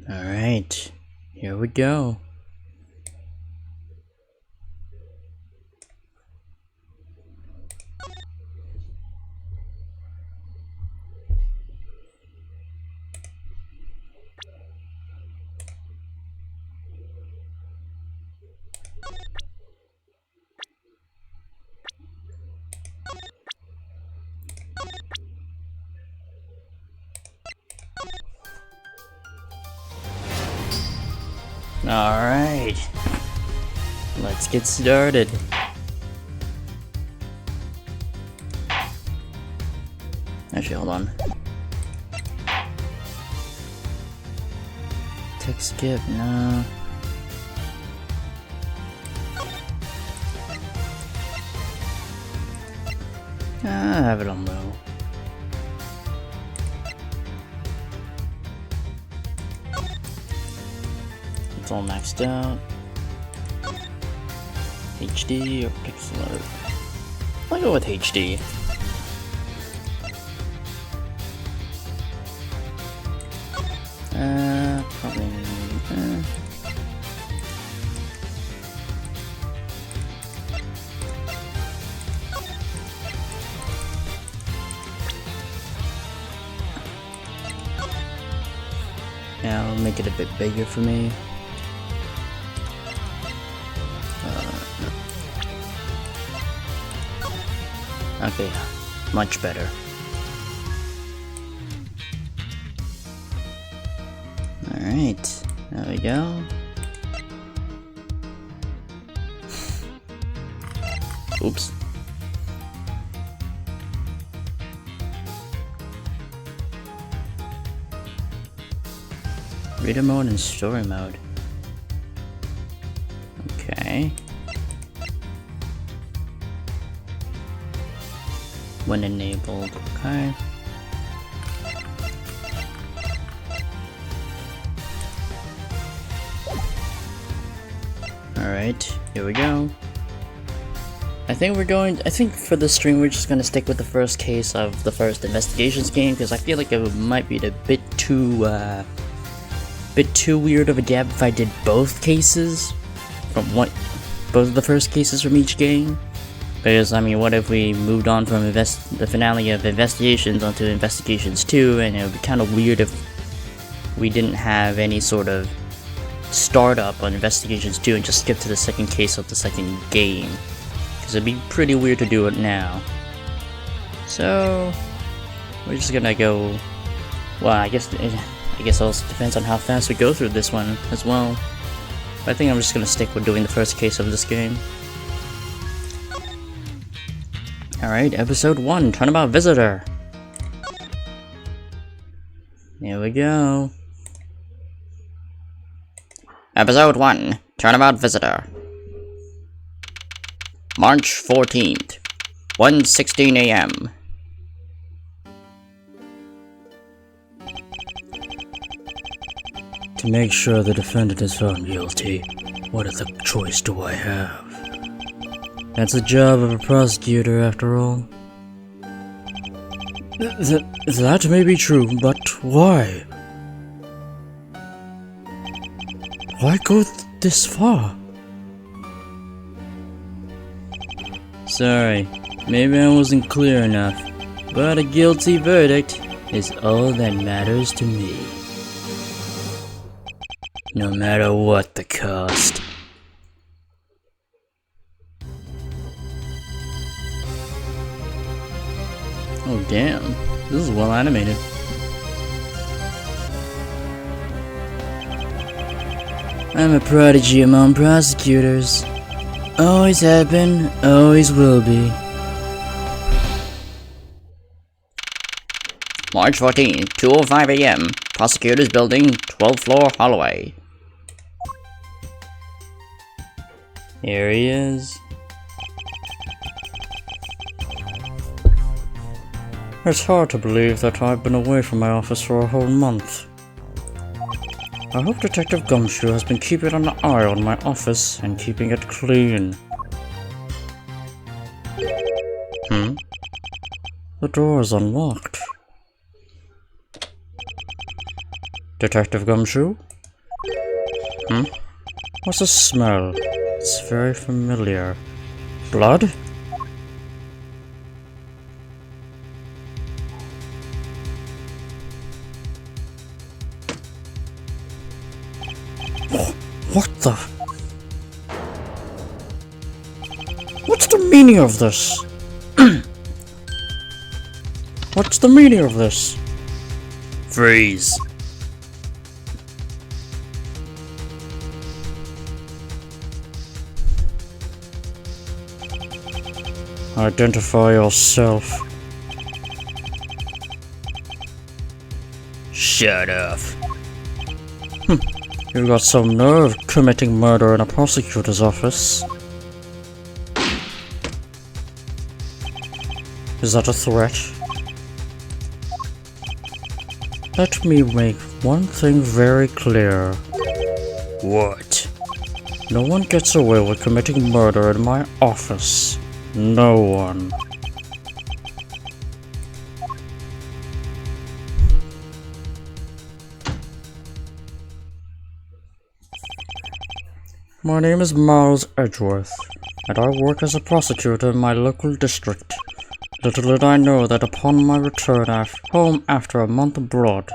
Alright, here we go. Alright, let's get started. Actually, hold on. Text skip, no. I have it on low. It's all maxed out. HD or pixel art? I'll go with HD. Probably. Yeah, I'll make it a bit bigger for me. Okay, much better. Alright, there we go. Oops. Reader mode and story mode. Okay. When enabled, okay. Alright, here we go. I think for the stream we're just gonna stick with the first case of the first investigations game, because I feel like it might be a bit too weird of a gap if I did both cases from both of the first cases from each game. Because, I mean, what if we moved on from the finale of Investigations onto Investigations 2, and it would be kind of weird if we didn't have any sort of startup on Investigations 2 and just skip to the second case of the second game. Because it'd be pretty weird to do it now. So, we're just gonna go... Well, I guess it also depends on how fast we go through this one as well. But I think I'm just gonna stick with doing the first case of this game. Alright, episode 1, Turnabout Visitor. Here we go. Episode 1, Turnabout Visitor. March 14th, 1:16 AM. To make sure the defendant is found guilty, what other choice do I have? That's the job of a prosecutor, after all. That may be true, but why? Why go this far? Sorry, maybe I wasn't clear enough, but a guilty verdict is all that matters to me. No matter what the cost. Oh damn, this is well animated. I'm a prodigy among prosecutors. Always have been, always will be. March 14th, 2:05 AM. Prosecutors Building, 12th floor hallway. Here he is. It's hard to believe that I've been away from my office for a whole month. I hope Detective Gumshoe has been keeping an eye on my office and keeping it clean. The door is unlocked. Detective Gumshoe, What's the smell? It's very familiar. Blood? What the? What's the meaning of this? What's the meaning of this? Freeze. Identify yourself. Shut up. You got some nerve committing murder in a prosecutor's office. Is that a threat? Let me make one thing very clear. What? No one gets away with committing murder in my office. No one. My name is Miles Edgeworth, and I work as a prosecutor in my local district. Little did I know that upon my return home after a month abroad,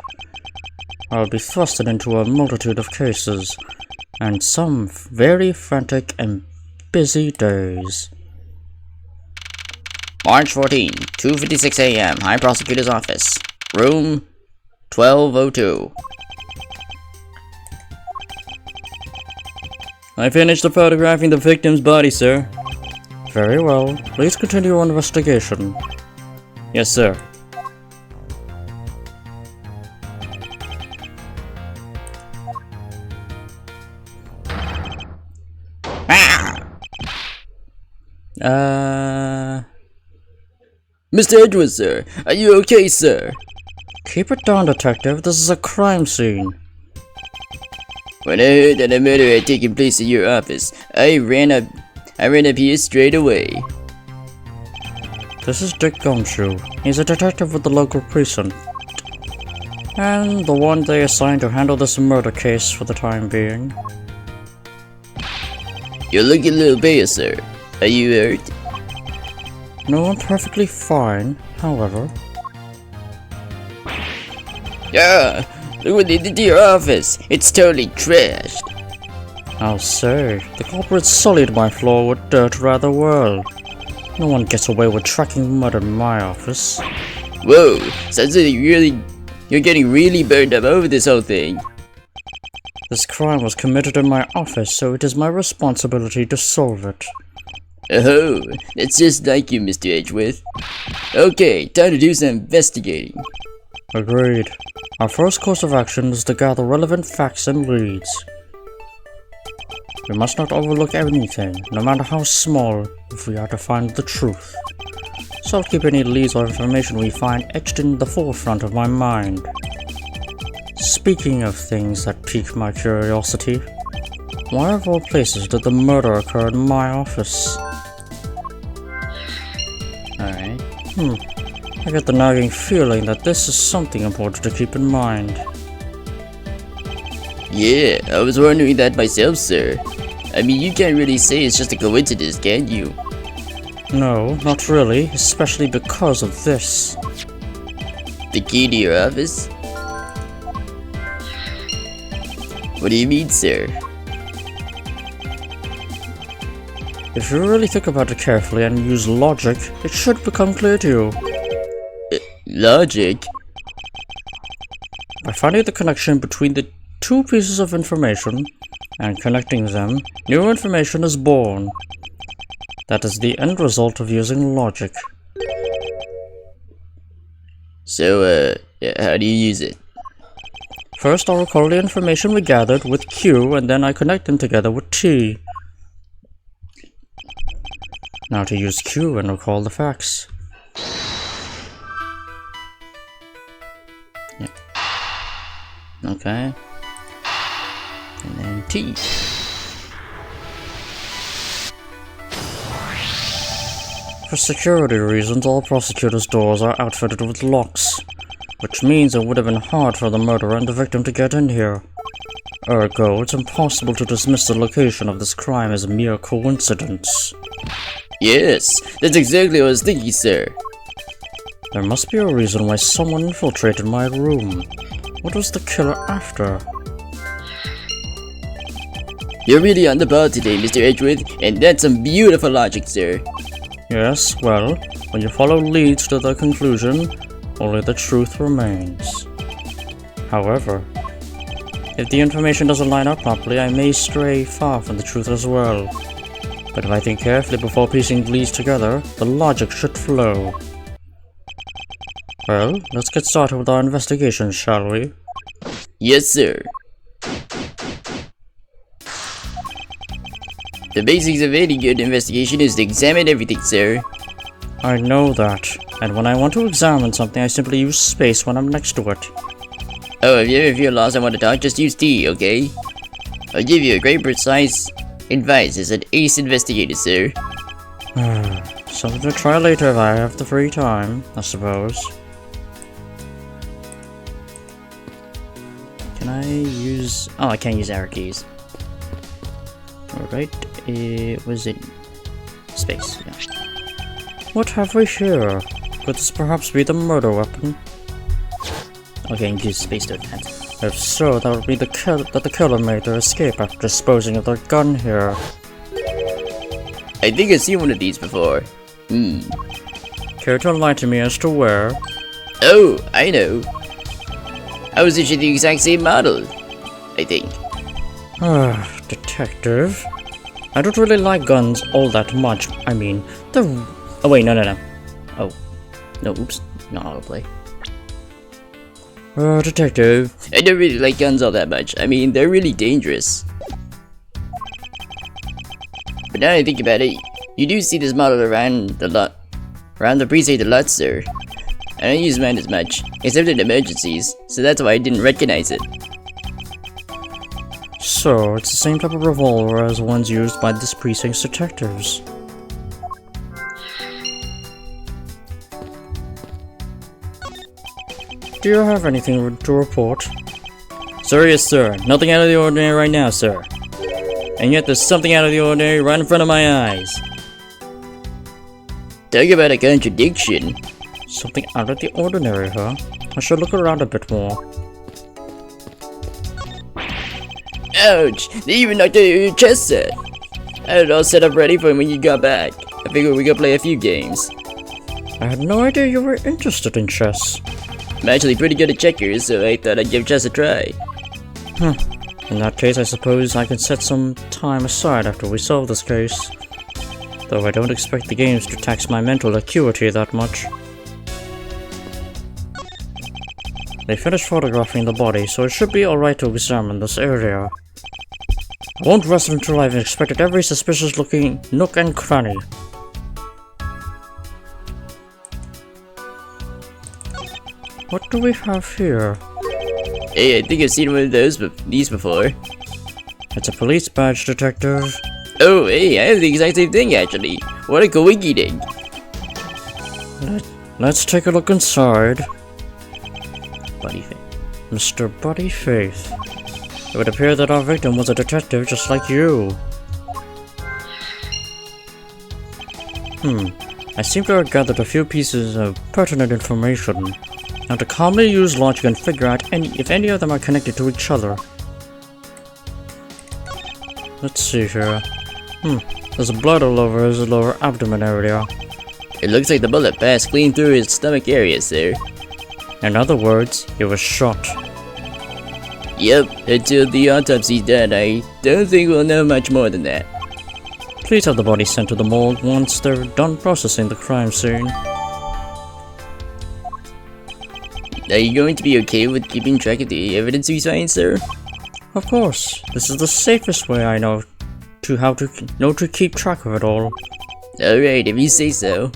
I would be thrusted into a multitude of cases, and some very frantic and busy days. March 14, 2:56 a.m. High Prosecutor's Office. Room 1202. I finished photographing the victim's body, sir. Very well. Please continue your investigation. Yes, sir. Mr. Edgeworth, sir. Are you okay, sir? Keep it down, detective. This is a crime scene. When I heard that a murder had taken place in your office, I ran up here straight away. This is Dick Gumshoe. He's a detective with the local precinct, and the one they assigned to handle this murder case for the time being. You're looking a little pale, sir. Are you hurt? No, I'm perfectly fine, however. Yeah, look what they did to your office. It's totally trashed. I'll say, the culprit sullied my floor with dirt rather well. No one gets away with tracking mud in my office. Whoa, sounds like you're getting really burned up over this whole thing. This crime was committed in my office, so it is my responsibility to solve it. Oh, that's just like you, Mr. Edgeworth. Okay, time to do some investigating. Agreed. Our first course of action is to gather relevant facts and leads. We must not overlook anything, no matter how small, if we are to find the truth. So I'll keep any leads or information we find etched in the forefront of my mind. Speaking of things that pique my curiosity, why of all places did the murder occur in my office? Alright. I get the nagging feeling that this is something important to keep in mind. Yeah, I was wondering that myself, sir. I mean, you can't really say it's just a coincidence, can you? No, not really, especially because of this. The key to your office? What do you mean, sir? If you really think about it carefully and use logic, it should become clear to you. Logic? By finding the connection between the two pieces of information and connecting them, new information is born. That is the end result of using logic. So, how do you use it? First, I'll recall the information we gathered with Q, and then I connect them together with T. Now to use Q and recall the facts. Yeah. Okay. And then T. For security reasons, all prosecutors' doors are outfitted with locks, which means it would have been hard for the murderer and the victim to get in here. Ergo, it's impossible to dismiss the location of this crime as a mere coincidence. Yes, that's exactly what I was thinking, sir. There must be a reason why someone infiltrated my room. What was the killer after? You're really on the ball today, Mr. Edgeworth, and that's some beautiful logic, sir. Yes, well, when you follow leads to the conclusion, only the truth remains. However, if the information doesn't line up properly, I may stray far from the truth as well. But if I think carefully before piecing leads together, the logic should flow. Well, let's get started with our investigation, shall we? Yes, sir. The basics of any good investigation is to examine everything, sir. I know that, and when I want to examine something, I simply use space when I'm next to it. Oh, if you ever feel lost and want to talk, just use T, okay? I'll give you a great precise advice as an ace investigator, sir. Something to try later if I have the free time, I suppose. Can I use... Oh, I can't use arrow keys. Alright, was it... Space, yeah. What have we here? Could this perhaps be the murder weapon? Okay, and use space to advance. If so, that would be the killer made their escape after disposing of their gun here. I think I've seen one of these before. Care to enlighten me as to where? Oh, I know. I was issued the exact same model, I think. Detective? I don't really like guns all that much. I mean, they're... Oh wait, no. Oh. No, oops. Not autoplay. Detective. I don't really like guns all that much. I mean, they're really dangerous. But now that I think about it, you do see this model around the precinct a lot, sir. I don't use mine as much, except in emergencies, so that's why I didn't recognize it. So, it's the same type of revolver as ones used by this precinct's detectives. Do you have anything to report? Sir, yes, sir. Nothing out of the ordinary right now, sir. And yet there's something out of the ordinary right in front of my eyes. Talk about a contradiction. Something out of the ordinary, huh? I should look around a bit more. Ouch! They even knocked out your chess set! I had it all set up ready for when you got back. I figured we could play a few games. I had no idea you were interested in chess. I'm actually pretty good at checkers, so I thought I'd give chess a try. In that case, I suppose I can set some time aside after we solve this case. Though I don't expect the games to tax my mental acuity that much. They finished photographing the body, so it should be alright to examine this area. I won't rest until I've inspected every suspicious looking nook and cranny. What do we have here? Hey, I think I've seen one of these before. It's a police badge, detective. Oh, hey, I have the exact same thing actually. What a coinky ding. Let's take a look inside. Buddy Faith. Mr. Buddy Faith. It would appear that our victim was a detective just like you. I seem to have gathered a few pieces of pertinent information. Now to calmly use logic and figure out if any of them are connected to each other. Let's see here. There's blood all over his lower abdomen area. It looks like the bullet passed clean through his stomach area, sir. In other words, he was shot. Yep, until the autopsy's done, I don't think we'll know much more than that. Please have the body sent to the morgue once they're done processing the crime scene. Are you going to be okay with keeping track of the evidence we find, sir? Of course, this is the safest way I know to keep track of it all. Alright, if you say so.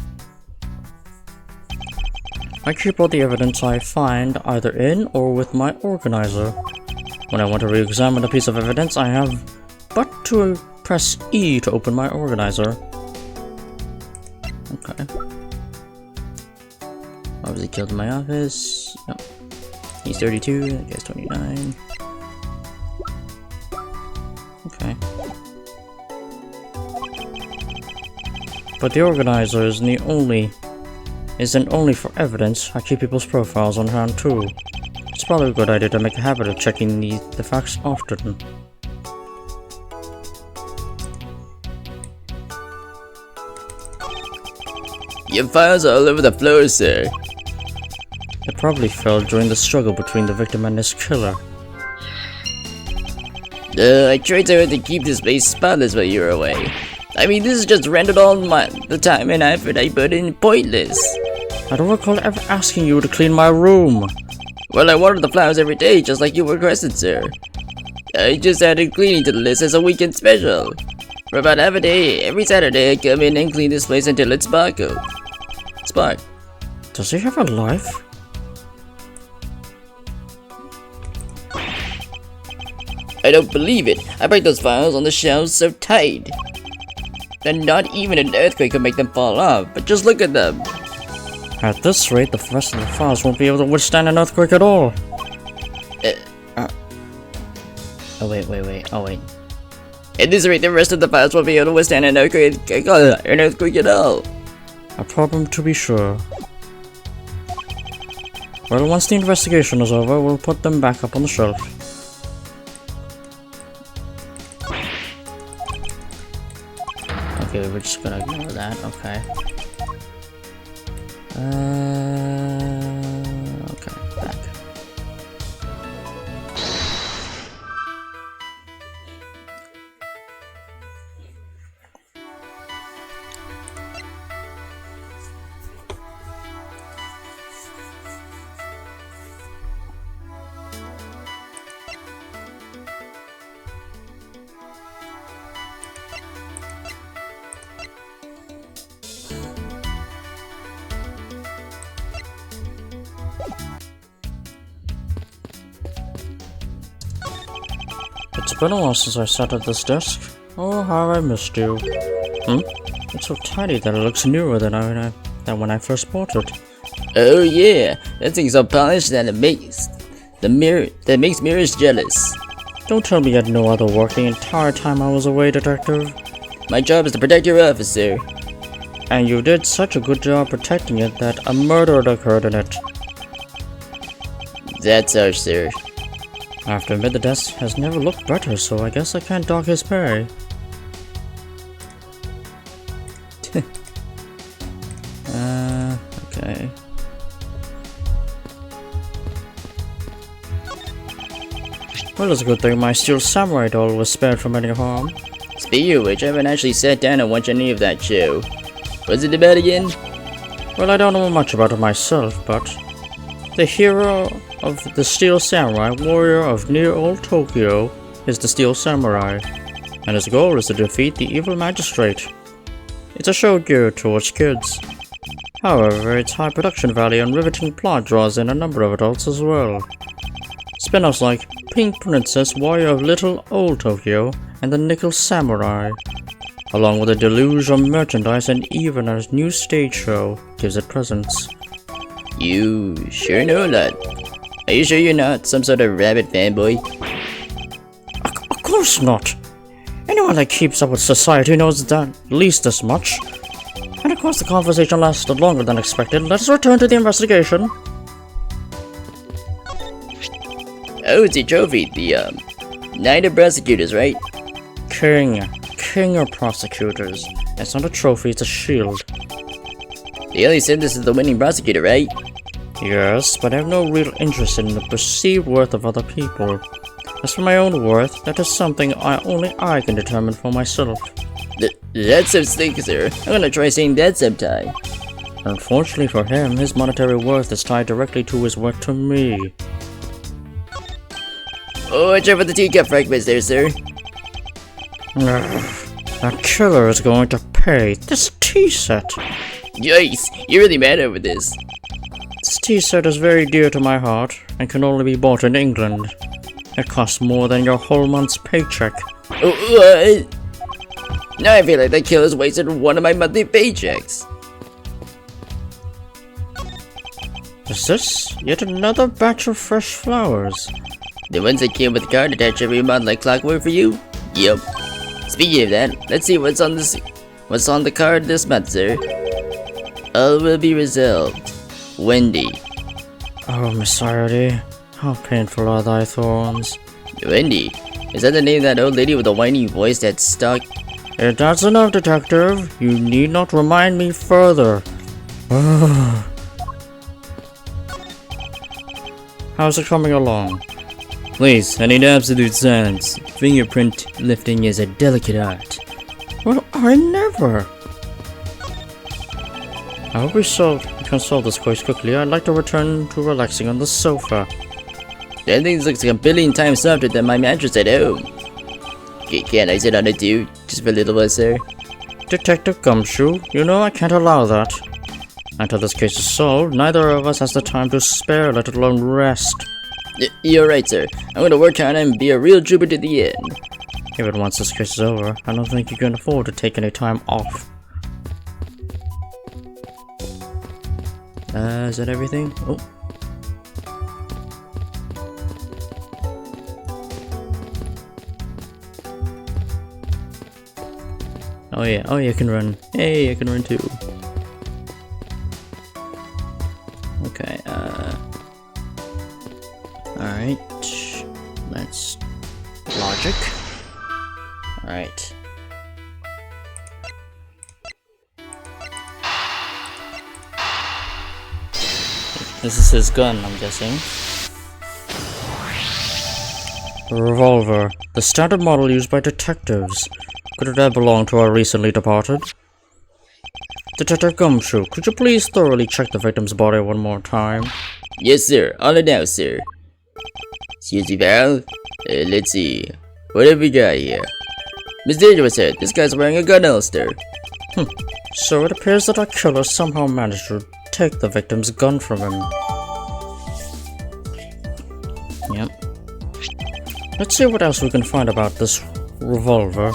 I keep all the evidence I find either in or with my organizer. When I want to re-examine a piece of evidence, I have but to press E to open my organizer. Okay. Obviously killed in my office. No. He's 32, that guy's 29. But the organizer isn't only for evidence. I keep people's profiles on hand too. It's probably a good idea to make a habit of checking the facts often. Your files are all over the floor, sir. It probably fell during the struggle between the victim and his killer. I tried so hard to keep this place spotless while you were away. I mean, this is just rendered all the time and effort I put in pointless. I don't recall ever asking you to clean my room. Well, I water the flowers every day, just like you requested, sir. I just added cleaning to the list as a weekend special. For about half a day, every Saturday I come in and clean this place until it's sparkles. Spark. Does he have a life? I don't believe it. I break those files on the shelves so tight that not even an earthquake could make them fall off, but just look at them. At this rate, the rest of the files won't be able to withstand an earthquake at all. Oh wait. At this rate, the rest of the files won't be able to withstand an earthquake at all. A problem to be sure. Well, once the investigation is over, we'll put them back up on the shelf. Okay, we're just gonna ignore that, okay. Okay, back. It's been a while since I sat at this desk. Oh, how I missed you. It's so tidy that it looks newer than when I first bought it. Oh yeah, that thing's so polished that it makes mirrors jealous. Don't tell me you had no other work the entire time I was away, Detective. My job is to protect your office, sir. And you did such a good job protecting it that a murder occurred in it. That's our sir. I have to admit the desk has never looked better, so I guess I can't dock his pay. Okay. Well, it's a good thing my steel samurai doll was spared from any harm. Speaking of which, I haven't actually sat down and watched any of that show. What's it about again? Well, I don't know much about it myself, but the hero of the Steel Samurai, warrior of near old Tokyo, is the Steel Samurai, and his goal is to defeat the evil magistrate. It's a show geared towards kids. However, its high production value and riveting plot draws in a number of adults as well. Spin-offs like Pink Princess, Warrior of Little Old Tokyo, and the Nickel Samurai, along with a deluge of merchandise and even a new stage show, gives it presence. You sure know a lot. Are you sure you're not some sort of rabbit fanboy? Of course not. Anyone that keeps up with society knows that at least this much. And of course the conversation lasted longer than expected. Let's return to the investigation. Oh, it's your trophy, the Knight of Prosecutors, right? King of prosecutors. It's not a trophy, it's a shield. They only said this is the winning prosecutor, right? Yes, but I have no real interest in the perceived worth of other people. As for my own worth, that is something only I can determine for myself. That's so slick, sir. I'm gonna try saying that sometime. Unfortunately for him, his monetary worth is tied directly to his worth to me. Oh, watch out for the teacup fragments there, sir. That killer is going to pay. This tea set. Yikes, you're really mad over this. This tea set is very dear to my heart and can only be bought in England. It costs more than your whole month's paycheck. Oh, what? Now I feel like that killer's wasted one of my monthly paychecks. Is this yet another batch of fresh flowers? The ones that came with the card attached every month like clockwork for you? Yep. Speaking of that, let's see what's on this. What's on the card this month, sir? All will be resolved. Wendy. Oh, Miss Irony, how painful are thy thorns. Wendy? Is that the name of that old lady with the whiny voice that's stuck? That's enough, detective. You need not remind me further. How's it coming along? Please, I need absolute silence. Fingerprint lifting is a delicate art. Well, I never. I hope we can solve this quite quickly. I'd like to return to relaxing on the sofa. That thing looks like a billion times softer than my mattress at home. Can't I sit on it too? Just for a little while, sir? Detective Gumshoe, you know I can't allow that. Until this case is solved, neither of us has the time to spare, let alone rest. You're right, sir. I'm gonna work hard and be a real trooper to the end. Even once this case is over, I don't think you can afford to take any time off. Is that everything? Oh. Oh yeah, you can run. Hey, I can run too. Okay, alright. Let's logic. Alright. This is his gun, I'm guessing. A revolver. The standard model used by detectives. Could it have belonged to our recently departed? Detective Gumshoe, could you please thoroughly check the victim's body one more time? Yes, sir. On it now, sir. Excuse me, pal. Let's see. What have we got here? Miss Dangerous Head, this guy's wearing a gun holster. So it appears that our killer somehow managed to take the victim's gun from him. Yep. Let's see what else we can find about this revolver.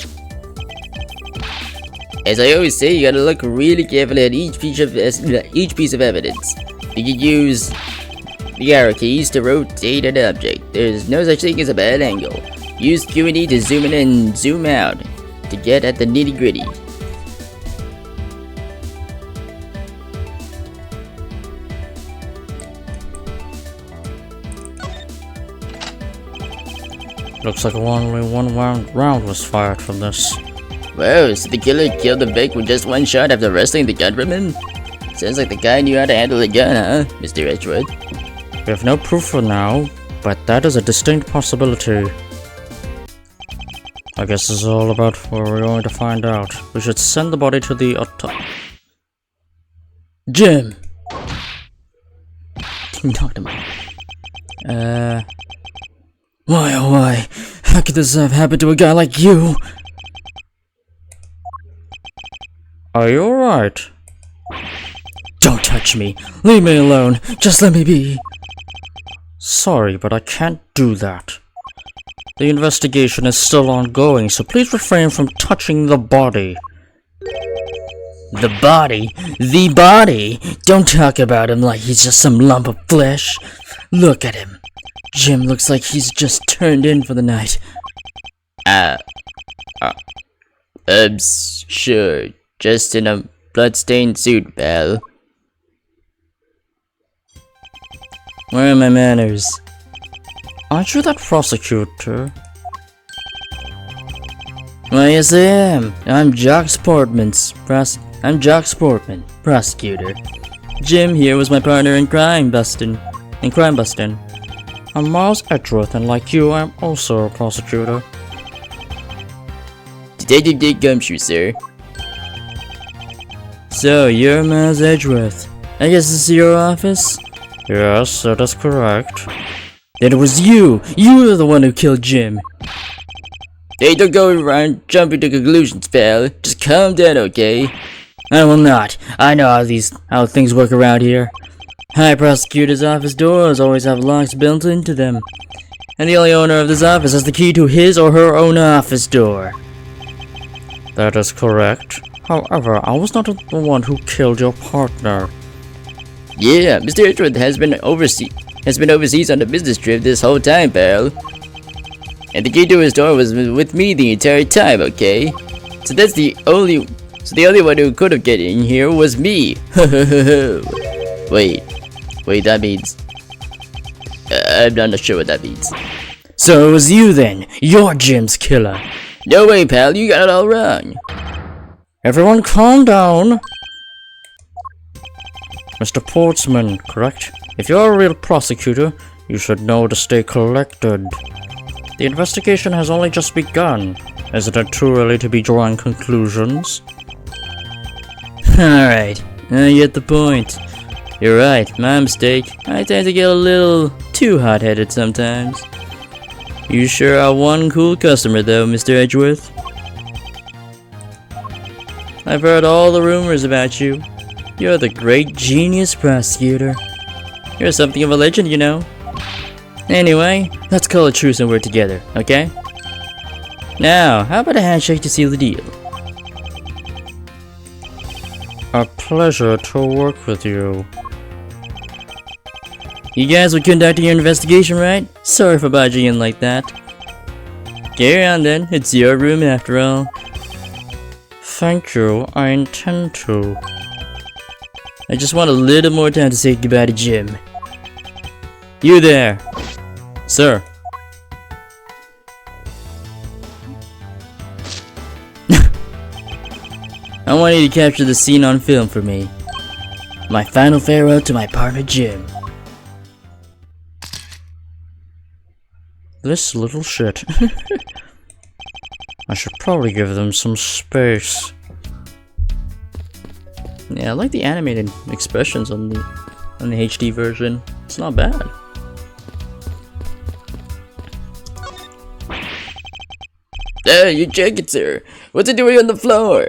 As I always say, you gotta look really carefully at each piece of evidence. You can use the arrow keys to rotate an object. There's no such thing as a bad angle. Use Q&E to zoom in and zoom out to get at the nitty-gritty. Looks like only one round was fired from this. Whoa, so the killer killed the Vic with just one shot after wresting the gun from him? Sounds like the guy knew how to handle a gun, huh, Mr. Edgewood? We have no proof for now, but that is a distinct possibility. I guess this is all about what we're going to find out. We should send the body to the Jim! Can you talk to me? Why, oh why? How could this have happened to a guy like you? Are you alright? Don't touch me! Leave me alone! Just let me be! Sorry, but I can't do that. The investigation is still ongoing, so please refrain from touching the body. The body? The body? Don't talk about him like he's just some lump of flesh. Look at him. Jim looks like he's just turned in for the night. Sure. Just in a bloodstained suit, pal. Where are my manners? Aren't you that prosecutor? Why, yes I am. I'm Jock Sportman, prosecutor. Jim here was my partner in crime busting. I'm Miles Edgeworth, and like you, I'm also a prosecutor. Detective Dick Gumshoe, sir. So, you're Miles Edgeworth. I guess this is your office? Yes, that is correct. Then it was you! You were the one who killed Jim! Hey, don't go around jumping to conclusions, pal. Just calm down, okay? I will not. I know how things work around here. High prosecutor's office doors always have locks built into them. And the only owner of this office has the key to his or her own office door. That is correct. However, I was not the one who killed your partner. Yeah, Mr. Edgeworth has been overseas on a business trip this whole time, pal. And the key to his door was with me the entire time, okay? So that's the only So the only one who could have get in here was me. Wait, that means... I'm not sure what that means. So it was you then. You're Jim's killer. No way, pal, you got it all wrong. Everyone calm down. Mr. Portsman, correct? If you're a real prosecutor, you should know to stay collected. The investigation has only just begun. Isn't it too early to be drawing conclusions? Alright, I get the point. You're right, my mistake. I tend to get a little too hot-headed sometimes. You sure are one cool customer though, Mr. Edgeworth. I've heard all the rumors about you. You're the great genius prosecutor. You're something of a legend, you know. Anyway, let's call a truce and work together, okay? Now, how about a handshake to seal the deal? A pleasure to work with you. You guys were conducting your investigation, right? Sorry for barging in like that. Carry on then, it's your room after all. Thank you, I intend to. I just want a little more time to say goodbye to Jim. You there, sir. I want you to capture the scene on film for me. My final farewell to my partner Jim. This little shit. I should probably give them some space. Yeah, I like the animated expressions on the HD version. It's not bad. Your jacket, sir. What's it doing on the floor?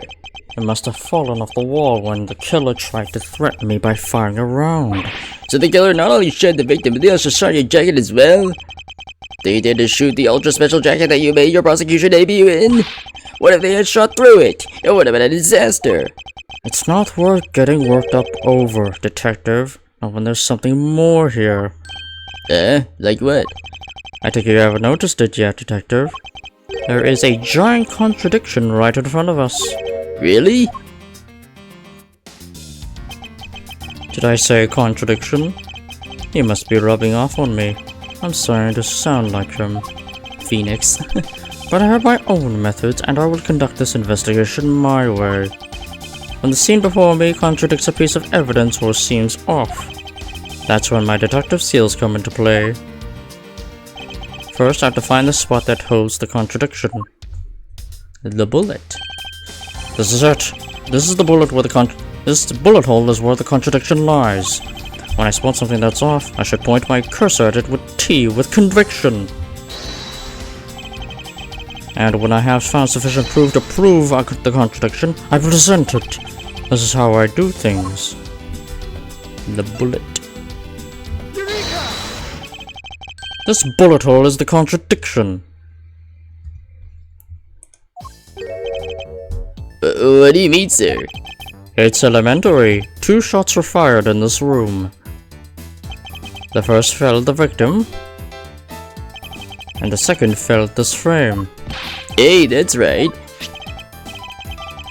It must have fallen off the wall when the killer tried to threaten me by firing a round. So the killer not only shot the victim, but they also shot your jacket as well? They did to shoot the ultra special jacket that you made your prosecution debut in? What if they had shot through it? It would have been a disaster. It's not worth getting worked up over, detective. Not when there's something more here. Like what? I think you haven't noticed it yet, detective. There is a giant contradiction right in front of us. Really? Did I say contradiction? You must be rubbing off on me. I'm starting to sound like him, Phoenix. But I have my own methods and I will conduct this investigation my way. When the scene before me contradicts a piece of evidence or seems off, that's when my detective skills come into play. First, I have to find the spot that holds the contradiction. The bullet. This is it. This is the bullet where this bullet hole is where the contradiction lies. When I spot something that's off, I should point my cursor at it with T with conviction. And when I have found sufficient proof to prove the contradiction, I present it. This is how I do things. The bullet. Eureka! This bullet hole is the contradiction. What do you mean, sir? It's elementary. 2 shots were fired in this room. The first fell at the victim, and the second fell at this frame. Hey, that's right.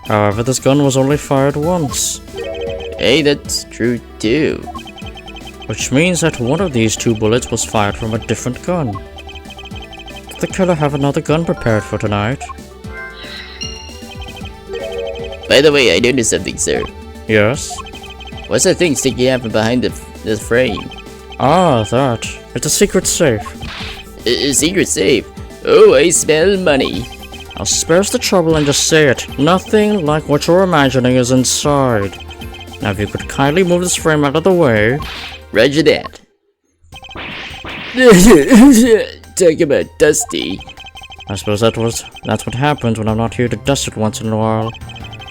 However, this gun was only fired once. Hey, that's true too. Which means that one of these 2 bullets was fired from a different gun. Did the killer have another gun prepared for tonight? By the way, I noticed something, sir. Yes? What's that thing sticking out from behind the frame? Ah, that. It's a secret safe. A secret safe? Oh, I smell money. I'll spare us the trouble and just say it. Nothing like what you're imagining is inside. Now if you could kindly move this frame out of the way. Roger that. Talk about dusty. I suppose that's what happens when I'm not here to dust it once in a while.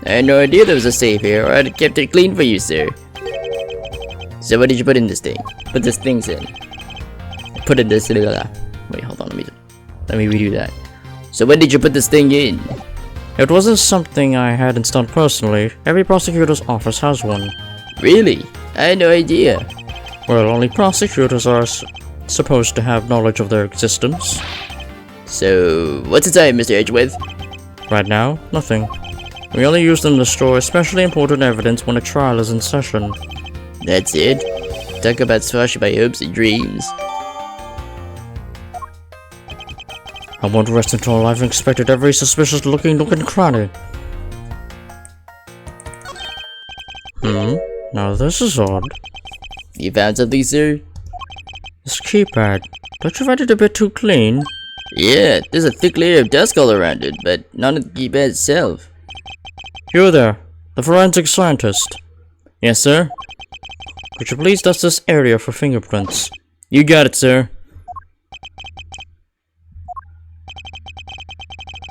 I had no idea there was a safe here, or I'd have kept it clean for you, sir. So what did you put in this thing? Put this things in. Put in this... Wait, hold on, let me redo that. So when did you put this thing in? It wasn't something I had installed personally. Every prosecutor's office has one. Really? I had no idea. Well, only prosecutors are supposed to have knowledge of their existence. So, what's the time, Mr. Edgeworth? Right now, nothing. We only use them to store especially important evidence when a trial is in session. That's it? Talk about squashing my hopes and dreams. I won't rest until I've inspected every suspicious looking nook and cranny. Now this is odd. You found something, sir? This keypad, don't you find it a bit too clean? Yeah, there's a thick layer of dust all around it, but not on the keypad itself. You there, the forensic scientist. Yes, sir? Could you please dust this area for fingerprints? You got it, sir.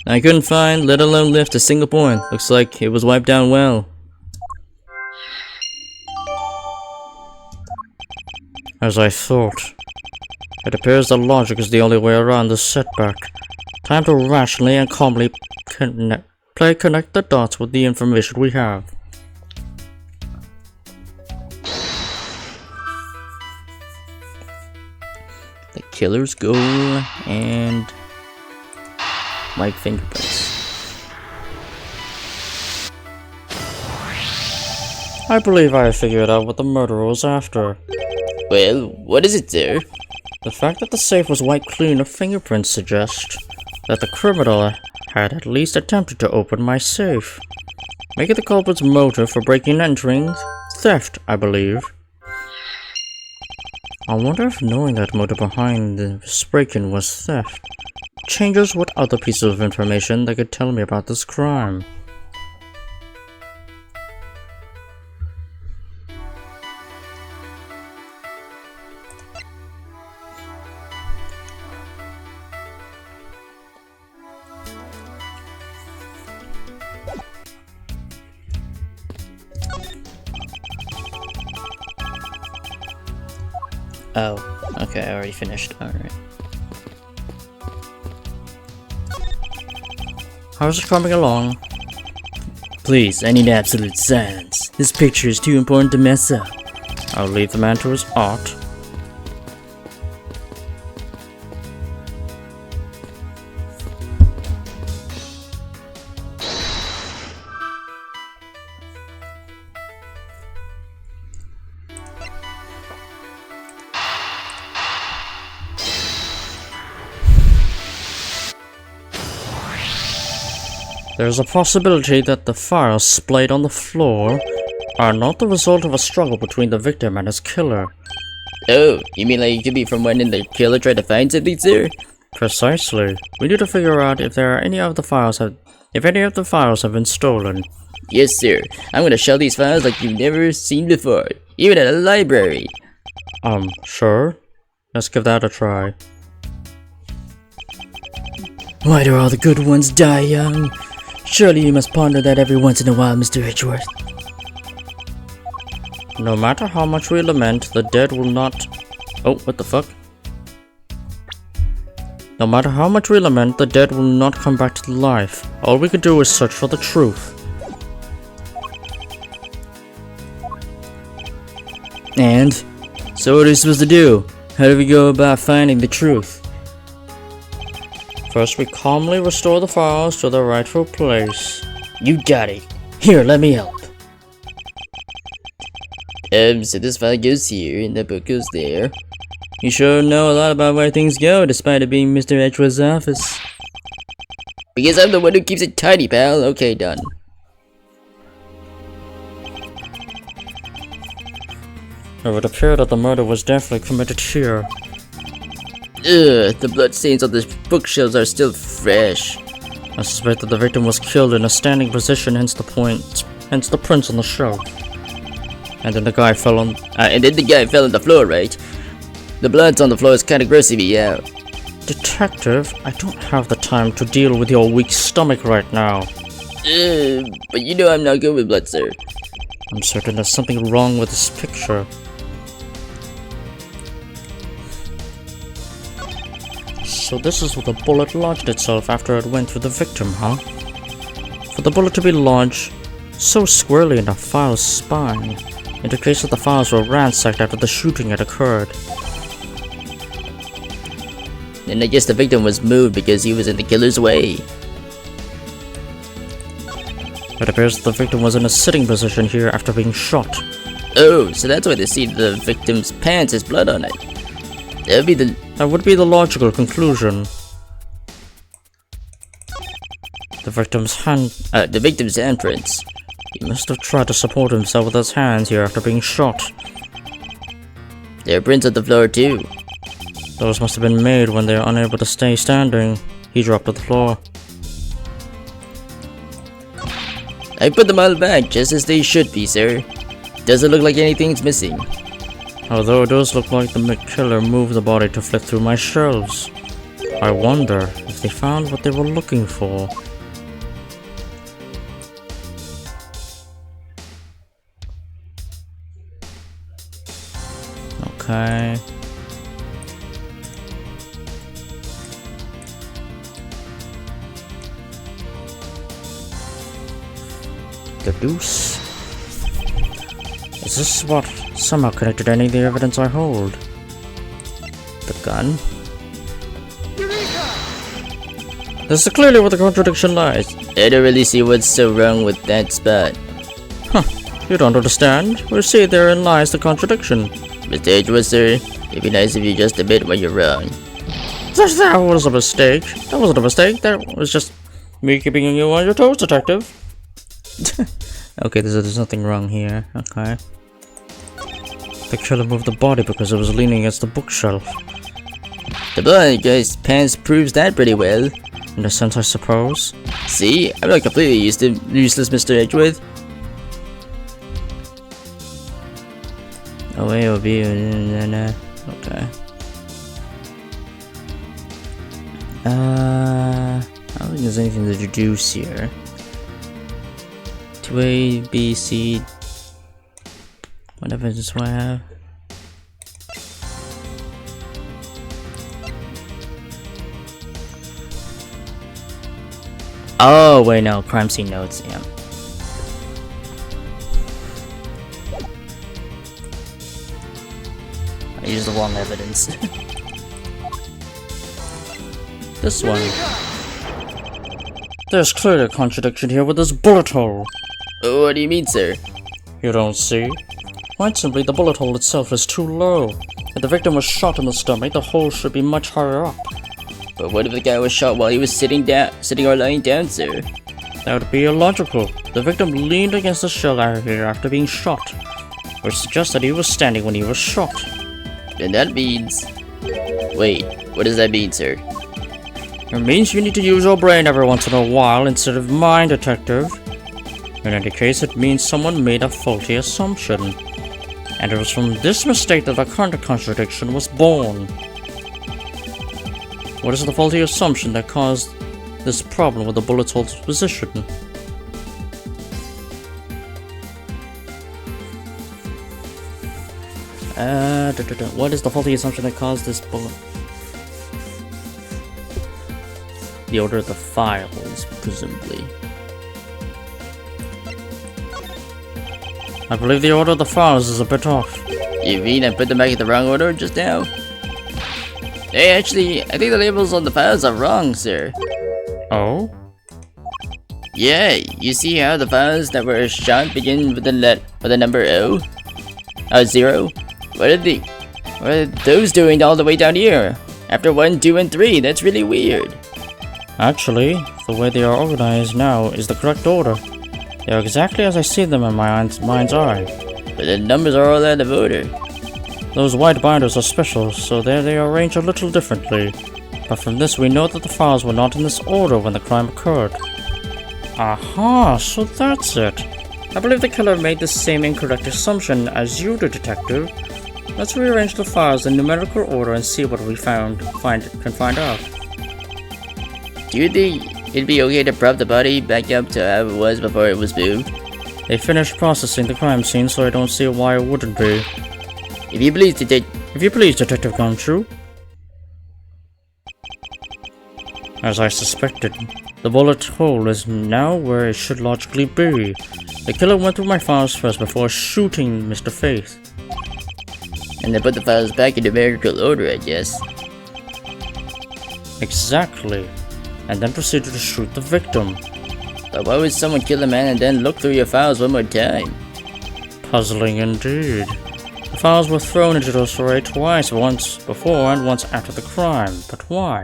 I couldn't find, let alone lift, a single point. Looks like it was wiped down well. As I thought. It appears that logic is the only way around this setback. Time to rationally and calmly connect the dots with the information we have. The killer's goal and white fingerprints. I believe I have figured out what the murderer was after. Well, what is it, sir? The fact that the safe was wiped clean of fingerprints suggests that the criminal had at least attempted to open my safe, making the culprit's motive for breaking and entering theft, I believe. I wonder if knowing that motive behind this break-in was theft changes what other pieces of information they could tell me about this crime. Oh, okay, I already finished. Alright. How's it coming along? Please, I need absolute silence. This picture is too important to mess up. I'll leave the man to his art. There's a possibility that the files splayed on the floor are not the result of a struggle between the victim and his killer. Oh, you mean like it could be from when the killer tried to find something, sir? Precisely. We need to figure out if any of the files have been stolen. Yes, sir. I'm gonna show these files like you've never seen before, even at a library. Sure. Let's give that a try. Why do all the good ones die young? Surely you must ponder that every once in a while, Mr. Edgeworth. No matter how much we lament, the dead will not... Oh, what the fuck? No matter how much we lament, the dead will not come back to life. All we can do is search for the truth. And? So what are we supposed to do? How do we go about finding the truth? First, we calmly restore the files to their rightful place. You got it. Here, let me help. So this file goes here, and that book goes there. You sure know a lot about where things go, despite it being Mr. Edgeworth's office. Because I'm the one who keeps it tidy, pal. Okay, done. It would appear that the murder was definitely committed here. Ugh, the bloodstains on the bookshelves are still fresh. I suspect that the victim was killed in a standing position, hence the prints on the shelf. And then the guy fell on... the floor, right? The blood's on the floor is kinda grossing me out. Detective, I don't have the time to deal with your weak stomach right now. But you know I'm not good with blood, sir. I'm certain there's something wrong with this picture. So this is where the bullet lodged itself after it went through the victim, huh? For the bullet to be lodged so squarely in the file's spine indicates that the files were ransacked after the shooting had occurred. And I guess the victim was moved because he was in the killer's way. It appears that the victim was in a sitting position here after being shot. Oh, so that's why they see the victim's pants has blood on it. That would be the logical conclusion. The victim's handprints. He must have tried to support himself with his hands here after being shot. There are prints on the floor too. Those must have been made when they are unable to stay standing. He dropped to the floor. I put them all back just as they should be, sir. Doesn't look like anything's missing. Although it does look like the killer moved the body to flit through my shelves. I wonder if they found what they were looking for. Okay. The deuce. Is this what somehow connected to any of the evidence I hold? The gun? This is clearly where the contradiction lies. I don't really see what's so wrong with that spot. Huh, you don't understand? We see therein lies the contradiction. Mr. Edgeworth, sir, it'd be nice if you just admit when you're wrong. That was a mistake. That wasn't a mistake. That was just me keeping you on your toes, detective. Okay, there's nothing wrong here. Okay. The killer moved the body because it was leaning against the bookshelf. The blood on guy's pants proves that pretty well. In a sense, I suppose. See, I'm not completely useless, Mr. Edgeworth. Oh, A or B. Okay. I don't think there's anything to deduce here. 2A, B, C. Whatever this one I have. Oh, wait, no. Crime scene notes, yeah. I used the wrong evidence. This one. There's clearly a contradiction here with this bullet hole. What do you mean, sir? You don't see? Quite simply, the bullet hole itself is too low. If the victim was shot in the stomach, the hole should be much higher up. But what if the guy was shot while he was sitting or lying down, sir? That would be illogical. The victim leaned against the shell area after being shot, which suggests that he was standing when he was shot. Then that means... Wait, what does that mean, sir? It means you need to use your brain every once in a while instead of mine, detective. In any case, it means someone made a faulty assumption. And it was from this mistake that the current contradiction was born. What is the faulty assumption that caused this problem with the bullet hole's position? What is the faulty assumption that caused this bullet? The order of the files, presumably. I believe the order of the files is a bit off. You mean I put them back in the wrong order just now? Hey, actually, I think the labels on the files are wrong, sir. Oh? Yeah, you see how the files that were shot begin with the number O? 0? What are those doing all the way down here? After 1, 2, and 3, that's really weird. Actually, the way they are organized now is the correct order. They are exactly as I see them in my mind's eye. But the numbers are all out of order. Those white binders are special, so there they are arranged a little differently. But from this we know that the files were not in this order when the crime occurred. Aha, so that's it. I believe the killer made the same incorrect assumption as you do, detective. Let's rearrange the files in numerical order and see what we can find out. Do you think it'd be okay to prop the body back up to how it was before it was moved? They finished processing the crime scene, so I don't see why it wouldn't be. If you please, Detective Gumshoe. As I suspected, the bullet hole is now where it should logically be. The killer went through my files first before shooting Mr. Faith. And then put the files back in numerical order, I guess. Exactly. And then proceeded to shoot the victim. But why would someone kill a man and then look through your files one more time? Puzzling indeed. The files were thrown into the array twice, once before and once after the crime. But why?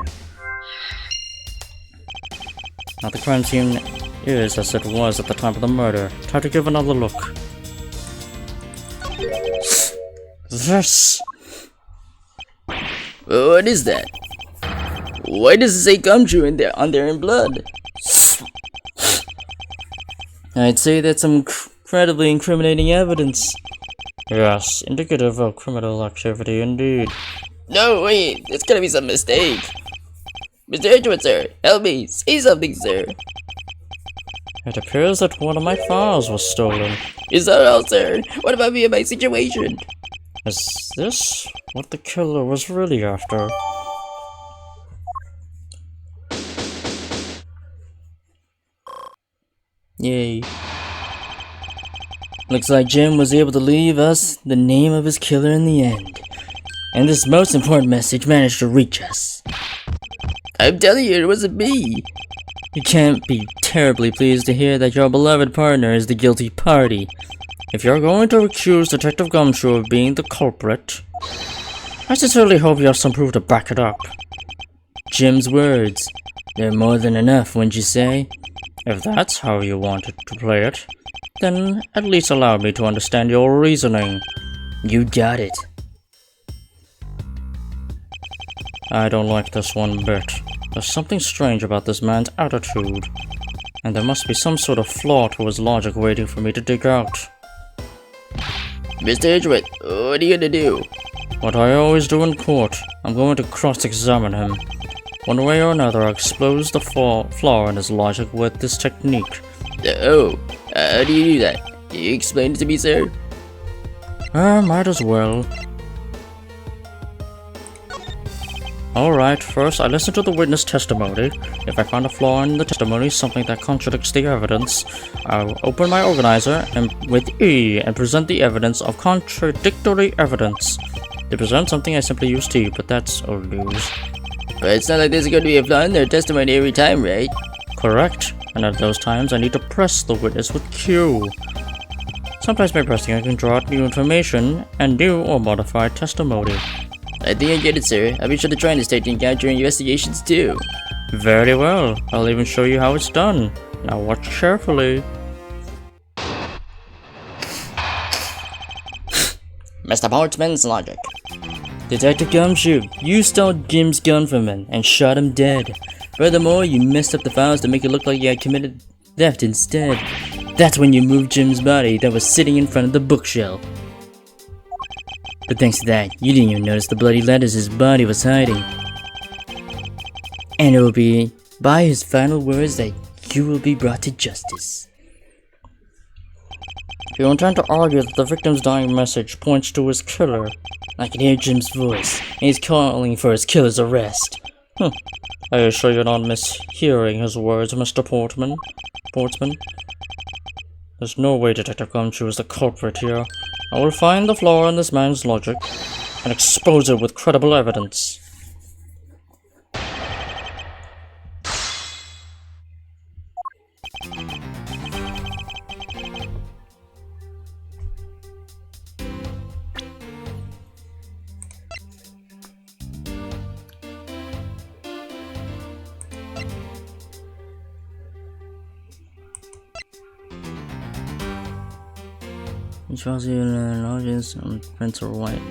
Now the crime scene is as it was at the time of the murder. Time to give another look. This! What is that? Why does it say gumshoe in there on there in blood? I'd say that's some incredibly incriminating evidence. Yes, indicative of criminal activity indeed. No, wait, there's gotta be some mistake. Mr. Edgewood, sir, help me, say something, sir. It appears that one of my files was stolen. Is that all, sir? What about me and my situation? Is this what the killer was really after? Yay. Looks like Jim was able to leave us the name of his killer in the end. And this most important message managed to reach us. I'm telling you, it wasn't me. You can't be terribly pleased to hear that your beloved partner is the guilty party. If you're going to accuse Detective Gumshoe of being the culprit, I sincerely hope you have some proof to back it up. Jim's words, they're more than enough, wouldn't you say? If that's how you wanted to play it, then at least allow me to understand your reasoning. You got it. I don't like this one bit. There's something strange about this man's attitude, and there must be some sort of flaw to his logic waiting for me to dig out. Mr. Edgewood, what are you gonna do? What I always do in court, I'm going to cross-examine him. One way or another, I'll expose the flaw in his logic with this technique. How do you do that? Can you explain it to me, sir? Might as well. Alright, first I listen to the witness testimony. If I find a flaw in the testimony, something that contradicts the evidence, I'll open my organizer and with E and present the evidence of contradictory evidence. To present something, I simply use T, but that's old news. But it's not like there's going to be a flaw in their testimony every time, right? Correct, and at those times I need to press the witness with Q. Sometimes by pressing I can draw out new information and new or modified testimony. I think I get it, sir. I'll be sure to try this technique out during investigations too. Very well, I'll even show you how it's done. Now watch carefully. Mr. Portsman's logic. Detective Gumshoe, you stole Jim's gun from him and shot him dead. Furthermore, you messed up the files to make it look like you had committed theft instead. That's when you moved Jim's body that was sitting in front of the bookshelf. But thanks to that, you didn't even notice the bloody letters his body was hiding. And it will be by his final words that you will be brought to justice. You intend to argue that the victim's dying message points to his killer. I can hear Jim's voice, and he's calling for his killer's arrest. I assure you're not mishearing his words, Mr. Portsman. There's no way Detective Gumshoe is the culprit here. I will find the flaw in this man's logic and expose it with credible evidence. Each was even an audience on pencil white.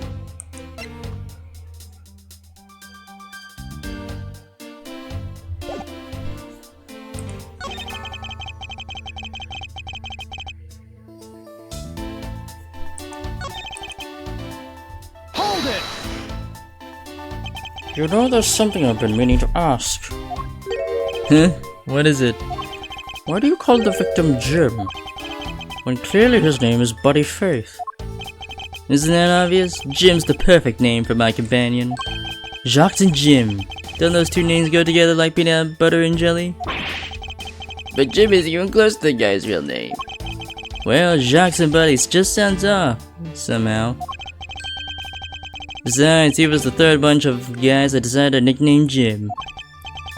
Hold it! You know, there's something I've been meaning to ask. Huh? What is it? Why do you call the victim Jim, when clearly his name is Buddy Faith? Isn't that obvious? Jim's the perfect name for my companion. Jacques and Jim. Don't those two names go together like peanut butter and jelly? But Jim isn't even close to the guy's real name. Well, Jacques and Buddy just sounds off, somehow. Besides, he was the third bunch of guys that decided to nickname Jim.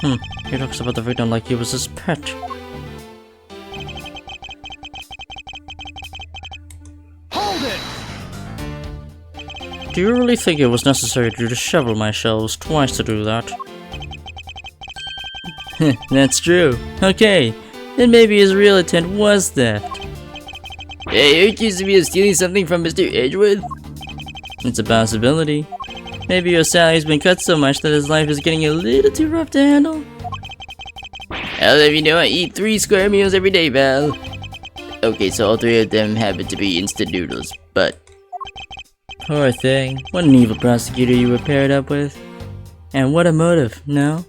He talks about the victim like he was his pet. Hold it! Do you really think it was necessary to shovel my shelves twice to do that? That's true. Okay, then maybe his real intent was theft. Hey, are you accusing me of stealing something from Mr. Edgeworth? It's a possibility. Maybe your salary's been cut so much that his life is getting a little too rough to handle. I'll let you know I eat 3 square meals every day, Val. Okay, so all 3 of them happen to be instant noodles, but... Poor thing. What an evil prosecutor you were paired up with. And what a motive, no?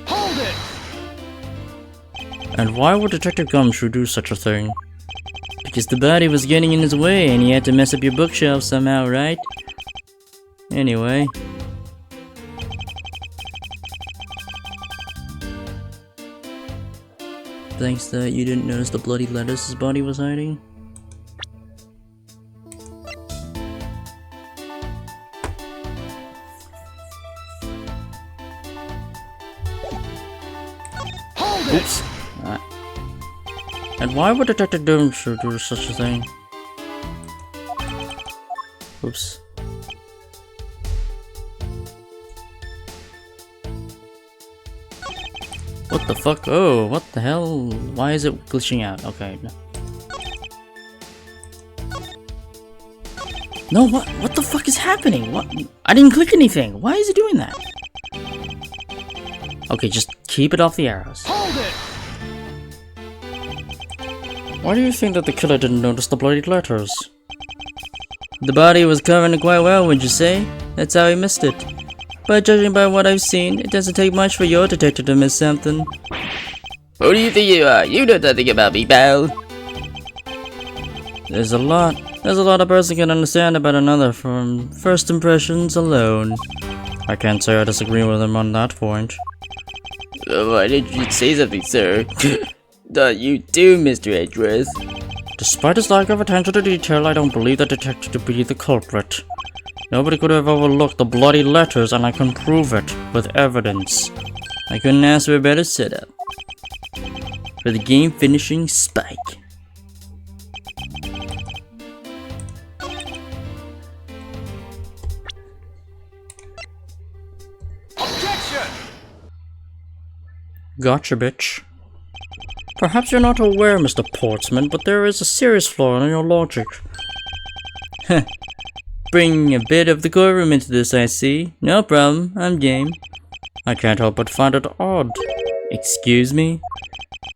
Hold it! And why would Detective Gumshoe do such a thing? Because the body was getting in his way and he had to mess up your bookshelf somehow, right? Anyway. Thanks that you didn't notice the bloody letters his body was hiding. Hold it! Oops. And why would Detective Gumshoe do such a thing? Oops. What the fuck? Oh, what the hell? Why is it glitching out? Okay. No, what the fuck is happening? What? I didn't click anything. Why is it doing that? Okay, just keep it off the arrows. Hold it! Why do you think that the killer didn't notice the bloody letters? The body was covered in quite well, would you say? That's how he missed it. But judging by what I've seen, it doesn't take much for your detective to miss something. Who do you think you are? You know nothing about me, pal. There's a lot a person can understand about another from first impressions alone. I can't say I disagree with him on that point. Why didn't you say something, sir? Not you too, Mr. Edgeworth. Despite his lack of attention to detail, I don't believe the detective to be the culprit. Nobody could have overlooked the bloody letters, and I can prove it with evidence. I couldn't ask for a better setup. For the game-finishing spike. Objection! Gotcha, bitch. Perhaps you're not aware, Mr. Portsman, but there is a serious flaw in your logic. Heh. Bringing a bit of the courtroom into this, I see. No problem, I'm game. I can't help but find it odd. Excuse me?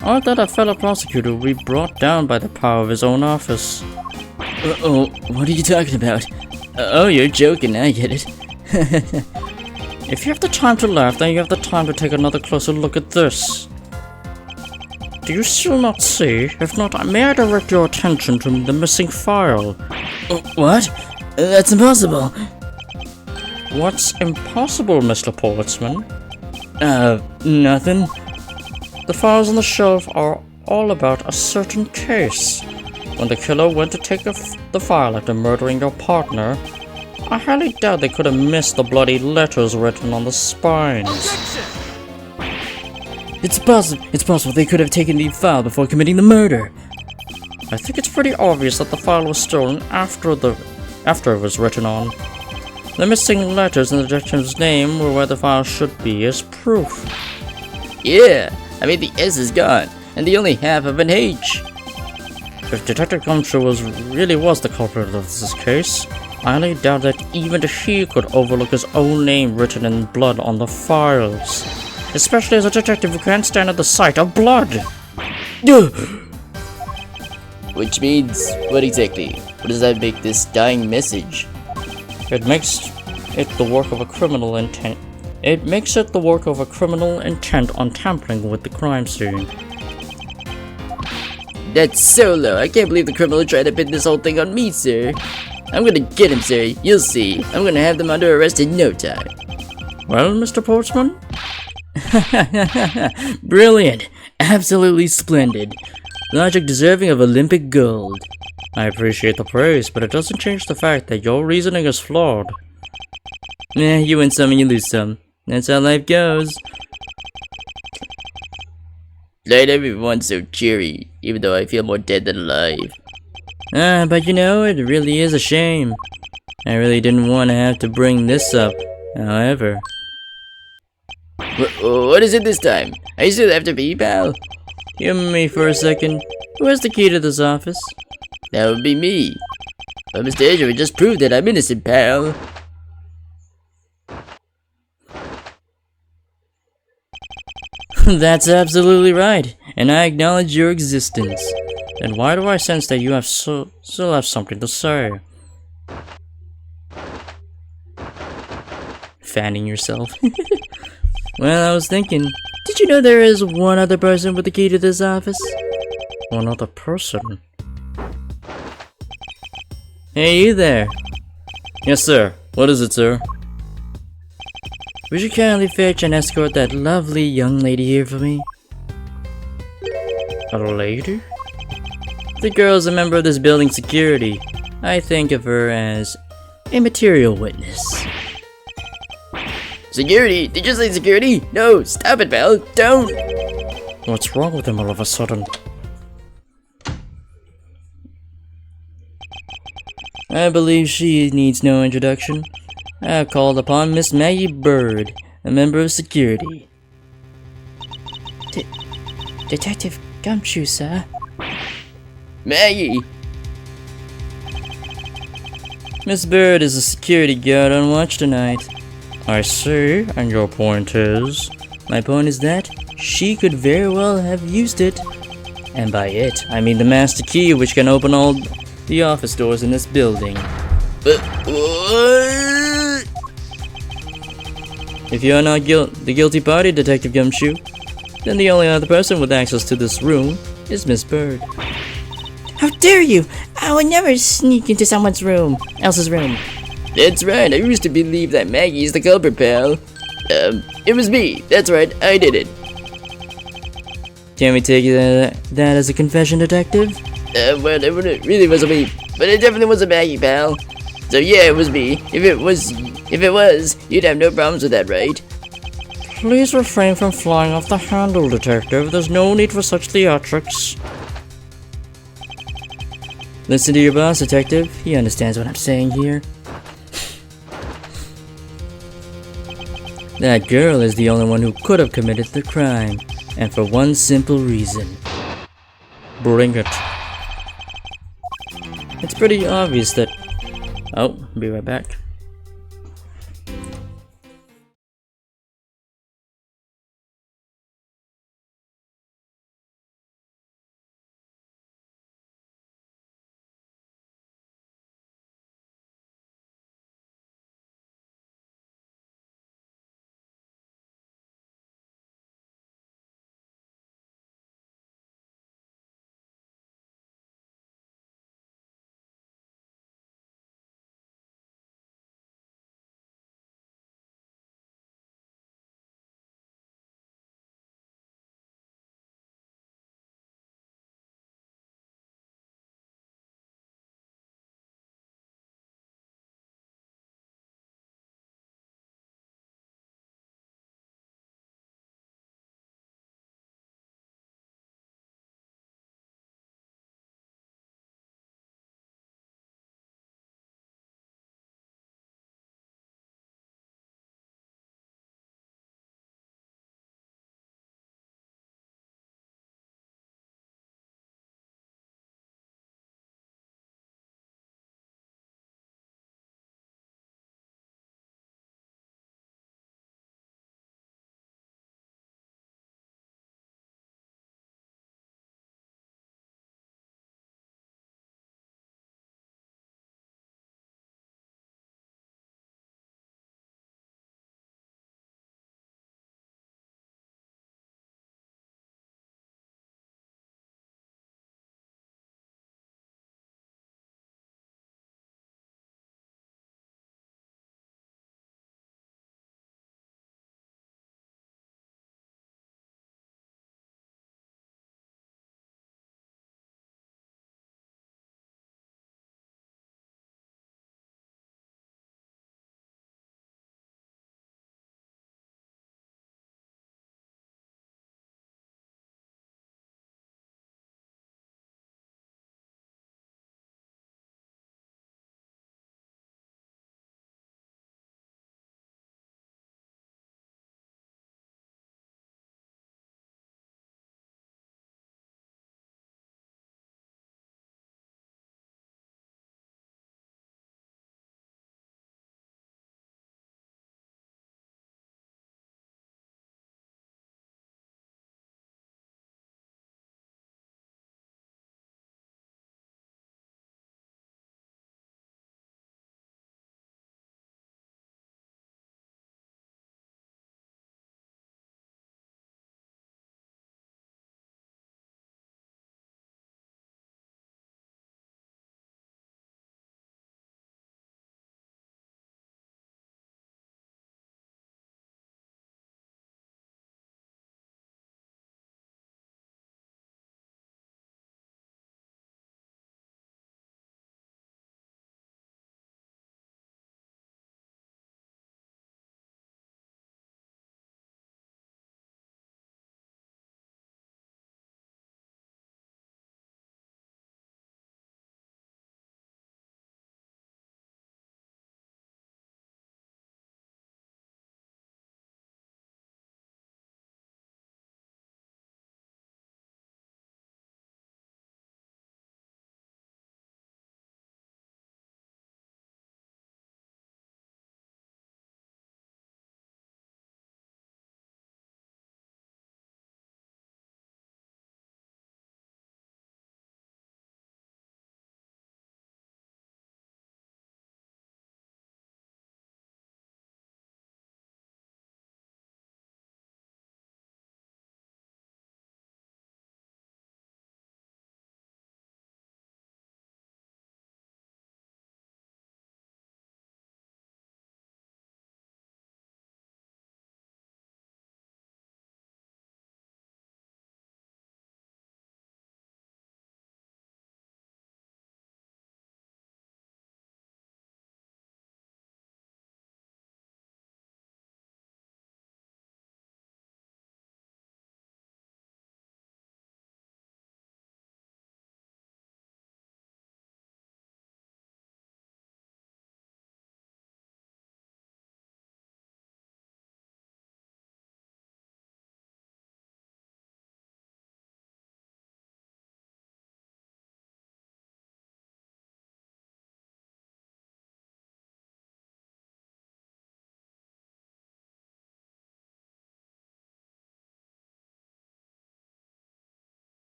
Odd that a fellow prosecutor will be brought down by the power of his own office. Uh-oh, what are you talking about? Oh, you're joking, I get it. If you have the time to laugh, then you have the time to take another closer look at this. Do you still not see? If not, may I direct your attention to the missing file? What? That's impossible. What's impossible, Mr. Portsman? Nothing. The files on the shelf are all about a certain case. When the killer went to take the file after murdering your partner, I highly doubt they could have missed the bloody letters written on the spines. Objection! It's possible they could have taken the file before committing the murder. I think it's pretty obvious that the file was stolen after it was written on. The missing letters in the detective's name were where the file should be as proof. Yeah, I mean the S is gone, and the only half of an H. If Detective Gumshoe really was the culprit of this case, I highly doubt that even he could overlook his own name written in blood on the files. Especially as a detective who can't stand at the sight of blood. Which means, what exactly? What does that make this dying message? It makes it the work of a criminal intent. It makes it the work of a criminal intent on tampering with the crime scene. That's so low. I can't believe the criminal tried to pin this whole thing on me, sir. I'm gonna get him, sir. You'll see. I'm gonna have them under arrest in no time. Well, Mr. Portsman? Brilliant. Absolutely splendid. Logic deserving of Olympic gold. I appreciate the praise, but it doesn't change the fact that your reasoning is flawed. You win some and you lose some. That's how life goes. Like everyone's so cheery, even though I feel more dead than alive. But you know, it really is a shame. I really didn't want to have to bring this up. However, What is it this time? Are you still after me, pal? humor me for a second. Who has the key to this office? That would be me. But Mr. Edgeworth just proved that I'm innocent, pal. That's absolutely right, and I acknowledge your existence. Then why do I sense that you have still have something to say? Fanning yourself. Well, I was thinking, did you know there is one other person with the key to this office? One other person? Hey, you there. Yes, sir. What is it, sir? Would you kindly fetch and escort that lovely young lady here for me? A lady? The girl is a member of this building's security. I think of her as a material witness. Security? Did you say security? No, stop it, pal. Don't. What's wrong with him all of a sudden? I believe she needs no introduction. I have called upon Miss Maggie Bird, a member of security. Detective Gumshoe, sir. Maggie! Miss Bird is a security guard on watch tonight. I see, and your point is? My point is that she could very well have used it. And by it, I mean the master key which can open all the office doors in this building. But what? If you're not the guilty party, Detective Gumshoe, then the only other person with access to this room is Miss Bird. How dare you! I would never sneak into someone's room, else's room. That's right, I used to believe that Maggie is the culprit, pal. It was me. That's right, I did it. Can we take that as a confession, Detective? Well, it really wasn't me, but it definitely wasn't Maggie, pal. So yeah, it was me. If it was, you'd have no problems with that, right? Please refrain from flying off the handle, Detective. There's no need for such theatrics. Listen to your boss, Detective. He understands what I'm saying here. That girl is the only one who could have committed the crime, and for one simple reason. Bring it. It's pretty obvious that... Oh, be right back.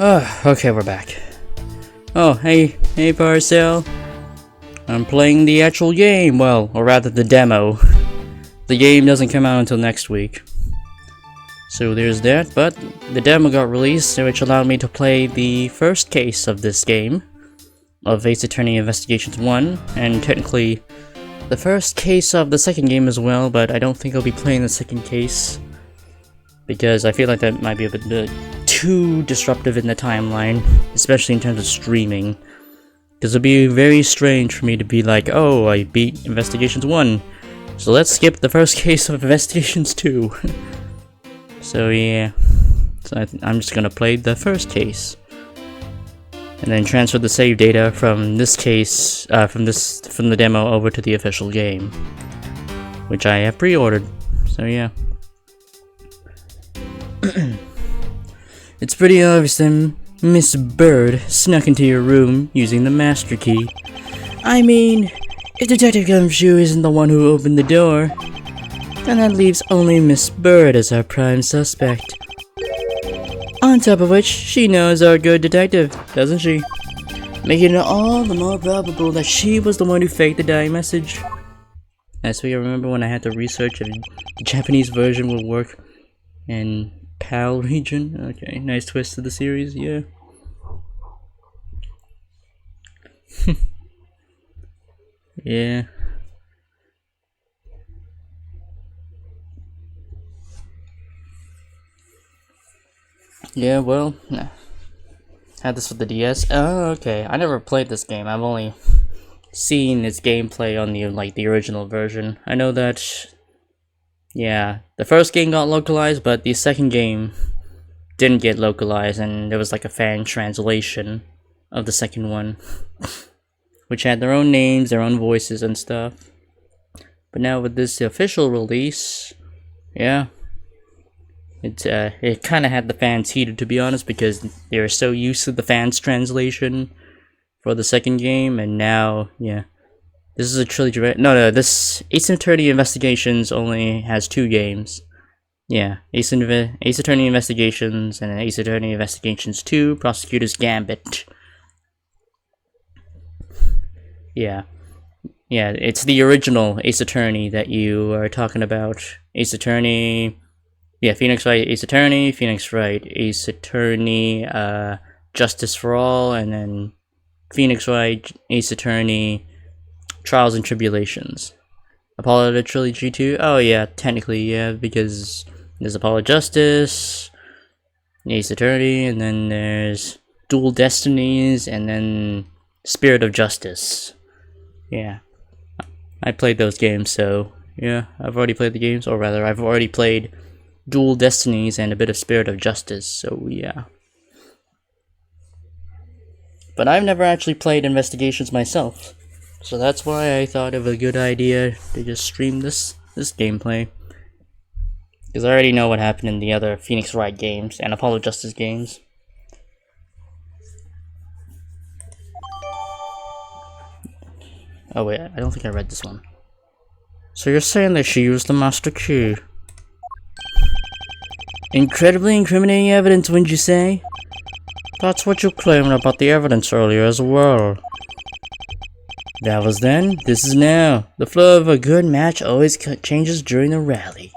Okay, we're back. Oh, hey Parcel. I'm playing the actual game, well, or rather the demo. The game doesn't come out until next week. So there's that, but the demo got released, which allowed me to play the first case of this game, of Ace Attorney Investigations 1, and technically the first case of the second game as well, but I don't think I'll be playing the second case, because I feel like that might be a bit too disruptive in the timeline, especially in terms of streaming. Because it'd be very strange for me to be like, oh, I beat Investigations 1, so let's skip the first case of Investigations 2. So yeah, so I'm just gonna play the first case, and then transfer the save data from this case, from the demo over to the official game, which I have pre-ordered. So yeah. It's pretty obvious that Miss Bird snuck into your room using the master key. I mean, if Detective Gumshoe isn't the one who opened the door, then that leaves only Miss Bird as our prime suspect. On top of which, she knows our good detective, doesn't she? Making it all the more probable that she was the one who faked the dying message. So you remember when I had to research if the Japanese version will work in PAL region? Okay, nice twist to the series, yeah. Yeah. Yeah, well, nah. Had this with the DS. Oh, okay. I never played this game. I've only seen its gameplay on the original version. I know that, yeah, the first game got localized, but the second game didn't get localized, and there was like a fan translation of the second one, which had their own names, their own voices and stuff. But now with this official release, yeah, it kind of had the fans heated, to be honest, because they were so used to the fans translation for the second game, and now, yeah, this is a trilogy. No, this Ace Attorney Investigations only has 2 games. Yeah, Ace Attorney Investigations and Ace Attorney Investigations 2, Prosecutor's Gambit. Yeah, it's the original Ace Attorney that you are talking about. Ace Attorney. Yeah, Phoenix Wright, Ace Attorney, Phoenix Wright, Ace Attorney, Justice for All, and then Phoenix Wright, Ace Attorney, Trials and Tribulations. Apollo the Trilogy 2? Oh yeah, technically, yeah, because there's Apollo Justice, Ace Attorney, and then there's Dual Destinies, and then Spirit of Justice. Yeah, I played those games, so yeah, I've already played the games, or rather, I've already played Dual Destinies and a bit of Spirit of Justice, so yeah. But I've never actually played Investigations myself, so that's why I thought it was a good idea to just stream this gameplay. Because I already know what happened in the other Phoenix Wright games and Apollo Justice games. Oh wait, I don't think I read this one. So you're saying that she used the master key? Incredibly incriminating evidence, wouldn't you say? That's what you claimed about the evidence earlier as well. That was then, this is now. The flow of a good match always changes during the rally.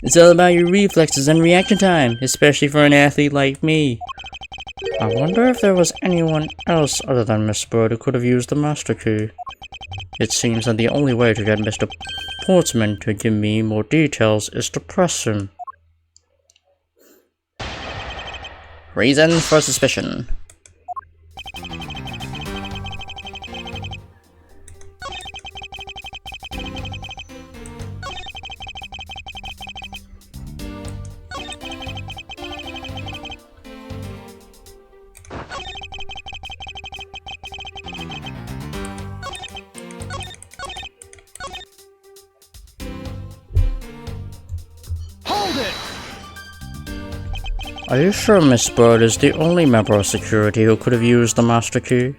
It's all about your reflexes and reaction time, especially for an athlete like me. I wonder if there was anyone else other than Miss Bird who could have used the master key. It seems that the only way to get Mr. Portsman to give me more details is to press him. Reason for suspicion. Hold it! Are you sure Miss Bird is the only member of security who could have used the master key?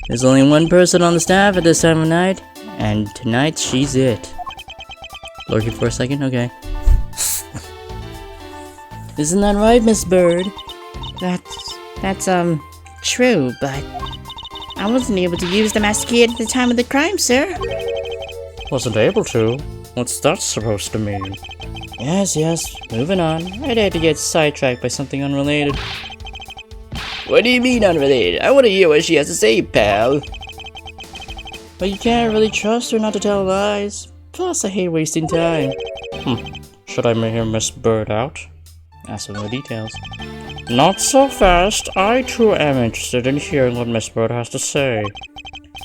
There's only one person on the staff at this time of night, and tonight she's it. Lurking for a second? Okay. Isn't that right, Miss Bird? That's true, but I wasn't able to use the master key at the time of the crime, sir. Wasn't able to? What's that supposed to mean? Yes, moving on. I'd hate to get sidetracked by something unrelated. What do you mean unrelated? I want to hear what she has to say, pal. But you can't really trust her not to tell lies. Plus, I hate wasting time. Should I hear Miss Bird out? Ask for more details. Not so fast. I too am interested in hearing what Miss Bird has to say.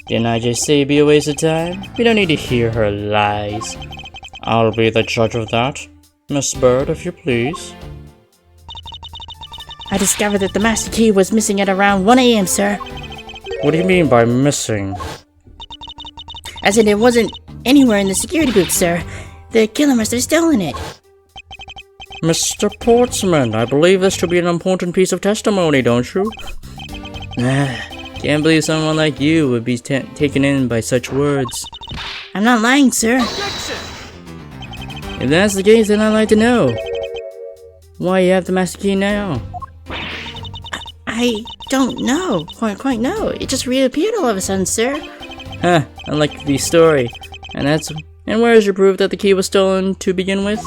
Didn't I just say it'd be a waste of time? We don't need to hear her lies. I'll be the judge of that. Miss Bird, if you please. I discovered that the master key was missing at around 1 AM, sir. What do you mean by missing? As in, it wasn't anywhere in the security booth, sir. The killer must have stolen it. Mr. Portsman, I believe this to be an important piece of testimony, don't you? Can't believe someone like you would be taken in by such words. I'm not lying, sir. Objection! If that's the case, then I'd like to know why you have the master key now. I don't know. Quite know. It just reappeared all of a sudden, sir. Huh, unlike the story. And where is your proof that the key was stolen to begin with?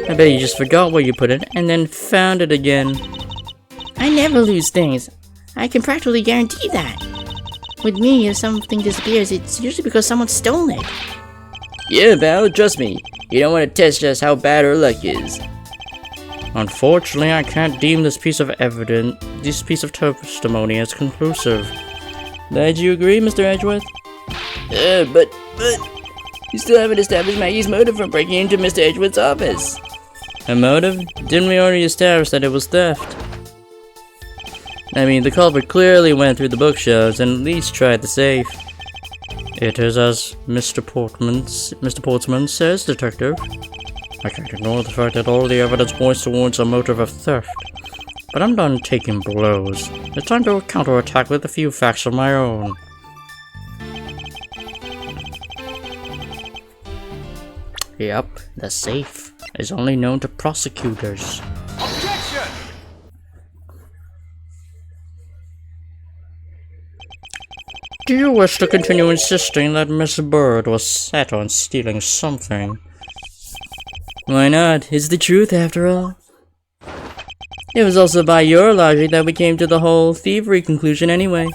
I bet you just forgot where you put it and then found it again. I never lose things. I can practically guarantee that. With me, if something disappears, it's usually because someone stole it. Yeah, pal, trust me. You don't want to test just how bad her luck is. Unfortunately, I can't deem this piece of testimony as conclusive. Did you agree, Mr. Edgeworth? But you still haven't established Maggie's motive for breaking into Mr. Edgeworth's office. A motive? Didn't we already establish that it was theft? I mean, the culprit clearly went through the bookshelves and at least tried the safe. It is as Mr. Portsman says, Detective. I can't ignore the fact that all the evidence points towards a motive of theft. But I'm done taking blows. It's time to counterattack with a few facts of my own. Yep, the safe is only known to prosecutors. Objection! Do you wish to continue insisting that Miss Bird was set on stealing something? Why not? It's the truth after all. It was also by your logic that we came to the whole thievery conclusion anyway.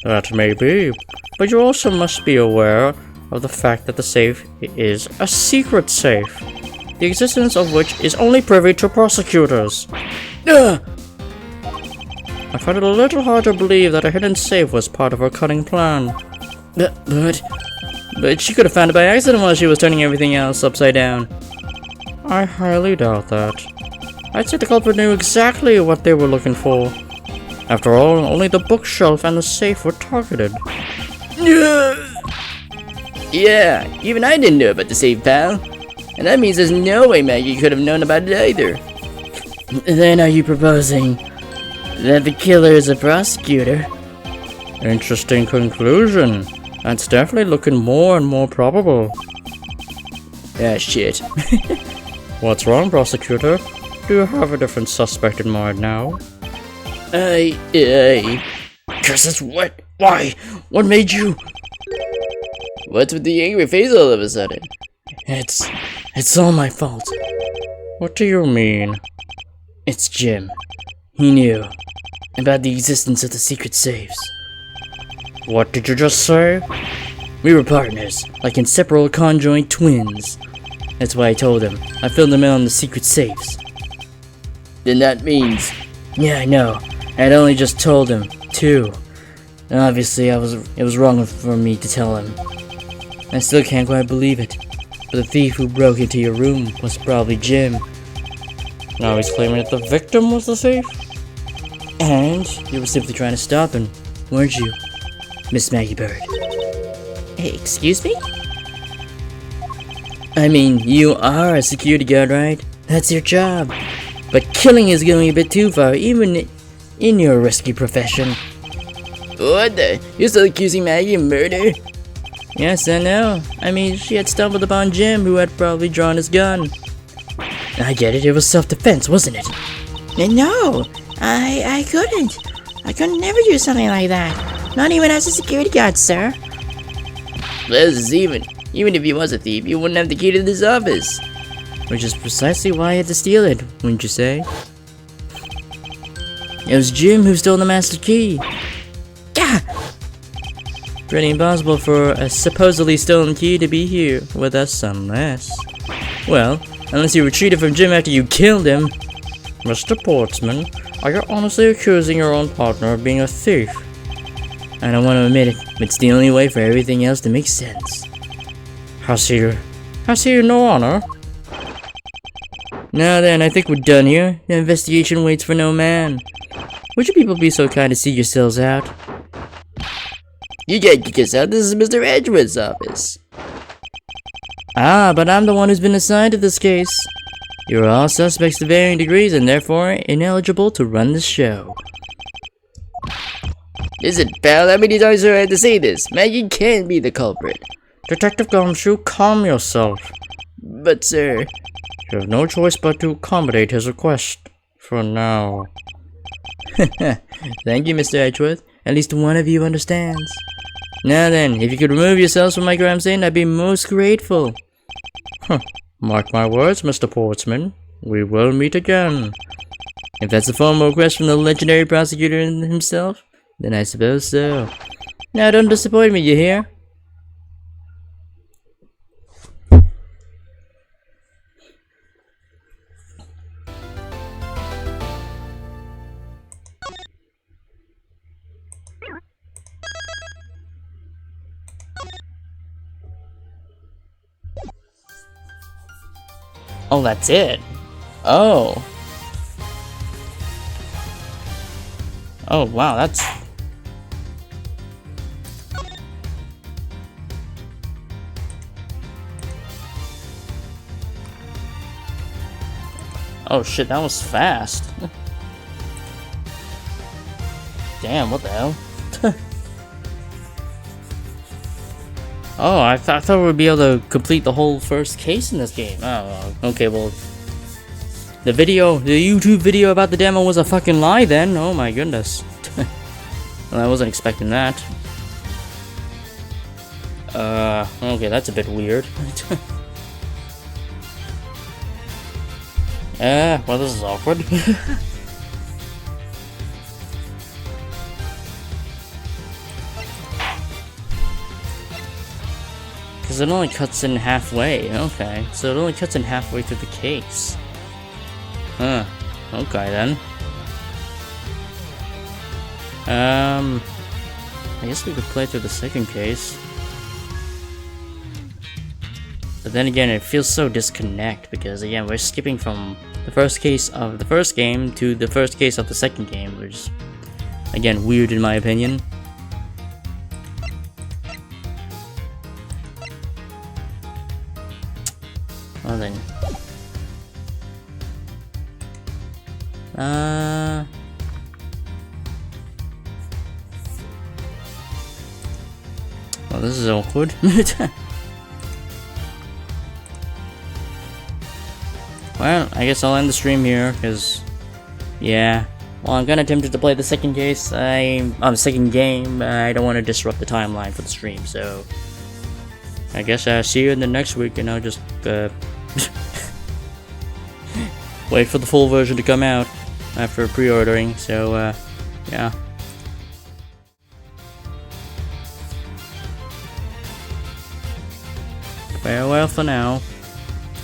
That may be, but you also must be aware of the fact that the safe is a secret safe, the existence of which is only privy to prosecutors. I find it a little hard to believe that a hidden safe was part of her cunning plan. But she could have found it by accident while she was turning everything else upside down. I highly doubt that. I'd say the culprit knew exactly what they were looking for. After all, only the bookshelf and the safe were targeted. Yeah, even I didn't know about the safe, pal. And that means there's no way Maggie could have known about it either. Then are you proposing that the killer is a prosecutor? Interesting conclusion. That's definitely looking more and more probable. Ah, shit. What's wrong, prosecutor? Do you have a different suspect in mind now? Curses, what? Why? What made you? What's with the angry face all of a sudden? It's all my fault. What do you mean? It's Jim. He knew about the existence of the secret safes. What did you just say? We were partners, like inseparable conjoint twins. That's why I told him. I filled him in on the secret safes. Then that means... Yeah, I know. I had only just told him, too. And obviously, it was wrong for me to tell him. I still can't quite believe it. But the thief who broke into your room was probably Jim. Now he's claiming that the victim was the thief? And you were simply trying to stop him, weren't you, Miss Maggie Bird? Hey, excuse me? I mean, you are a security guard, right? That's your job. But killing is going a bit too far, even in your risky profession. What the? You're still accusing Maggie of murder? Yes, I know. I mean, she had stumbled upon Jim, who had probably drawn his gun. I get it, it was self-defense, wasn't it? No, I couldn't. I could never do something like that. Not even as a security guard, sir. This is even if he was a thief, you wouldn't have the key to this office. Which is precisely why I had to steal it, wouldn't you say? It was Jim who stole the master key. Gah! Pretty impossible for a supposedly stolen key to be here with us unless... Well, unless you retreated from Jim after you killed him. Mr. Portsman, are you honestly accusing your own partner of being a thief? I don't want to admit it, but it's the only way for everything else to make sense. Has he no honor? Now then, I think we're done here. The investigation waits for no man. Would you people be so kind to see yourselves out? You can't kick us out. This is Mr. Edgeworth's office. Ah, but I'm the one who's been assigned to this case. You're all suspects to varying degrees and therefore ineligible to run the show. Listen, pal, how many times do I have to say this? Maggie can't be the culprit. Detective Gumshoe, calm yourself. But, sir... You have no choice but to accommodate his request. For now. Thank you, Mr. Edgeworth. At least one of you understands. Now then, if you could remove yourselves from my crime scene, I'd be most grateful. Mark my words, Mr. Portsman. We will meet again. If that's a formal request from the legendary prosecutor himself, then I suppose so. Now don't disappoint me, you hear? Oh, that's it. Oh. Oh, wow, that's... Oh shit, that was fast. Damn, what the hell? Oh, I thought we'd be able to complete the whole first case in this game. Oh, okay, well... The YouTube video about the demo was a fucking lie then. Oh my goodness. Well, I wasn't expecting that. Okay, that's a bit weird. Well, this is awkward. Because it only cuts in halfway. Okay, so it only cuts in halfway through the case. Huh. Okay then. I guess we could play through the second case. But then again, it feels so disconnect because again, we're skipping from the first case of the first game to the first case of the second game, which is again weird in my opinion. Well then. Well, this is awkward. Well, I guess I'll end the stream here, because, yeah. Well, I'm kinda tempted to play the second case. Second game. I don't want to disrupt the timeline for the stream, so... I guess I'll see you in the next week, and I'll just, wait for the full version to come out after pre-ordering, so, yeah. Farewell for now.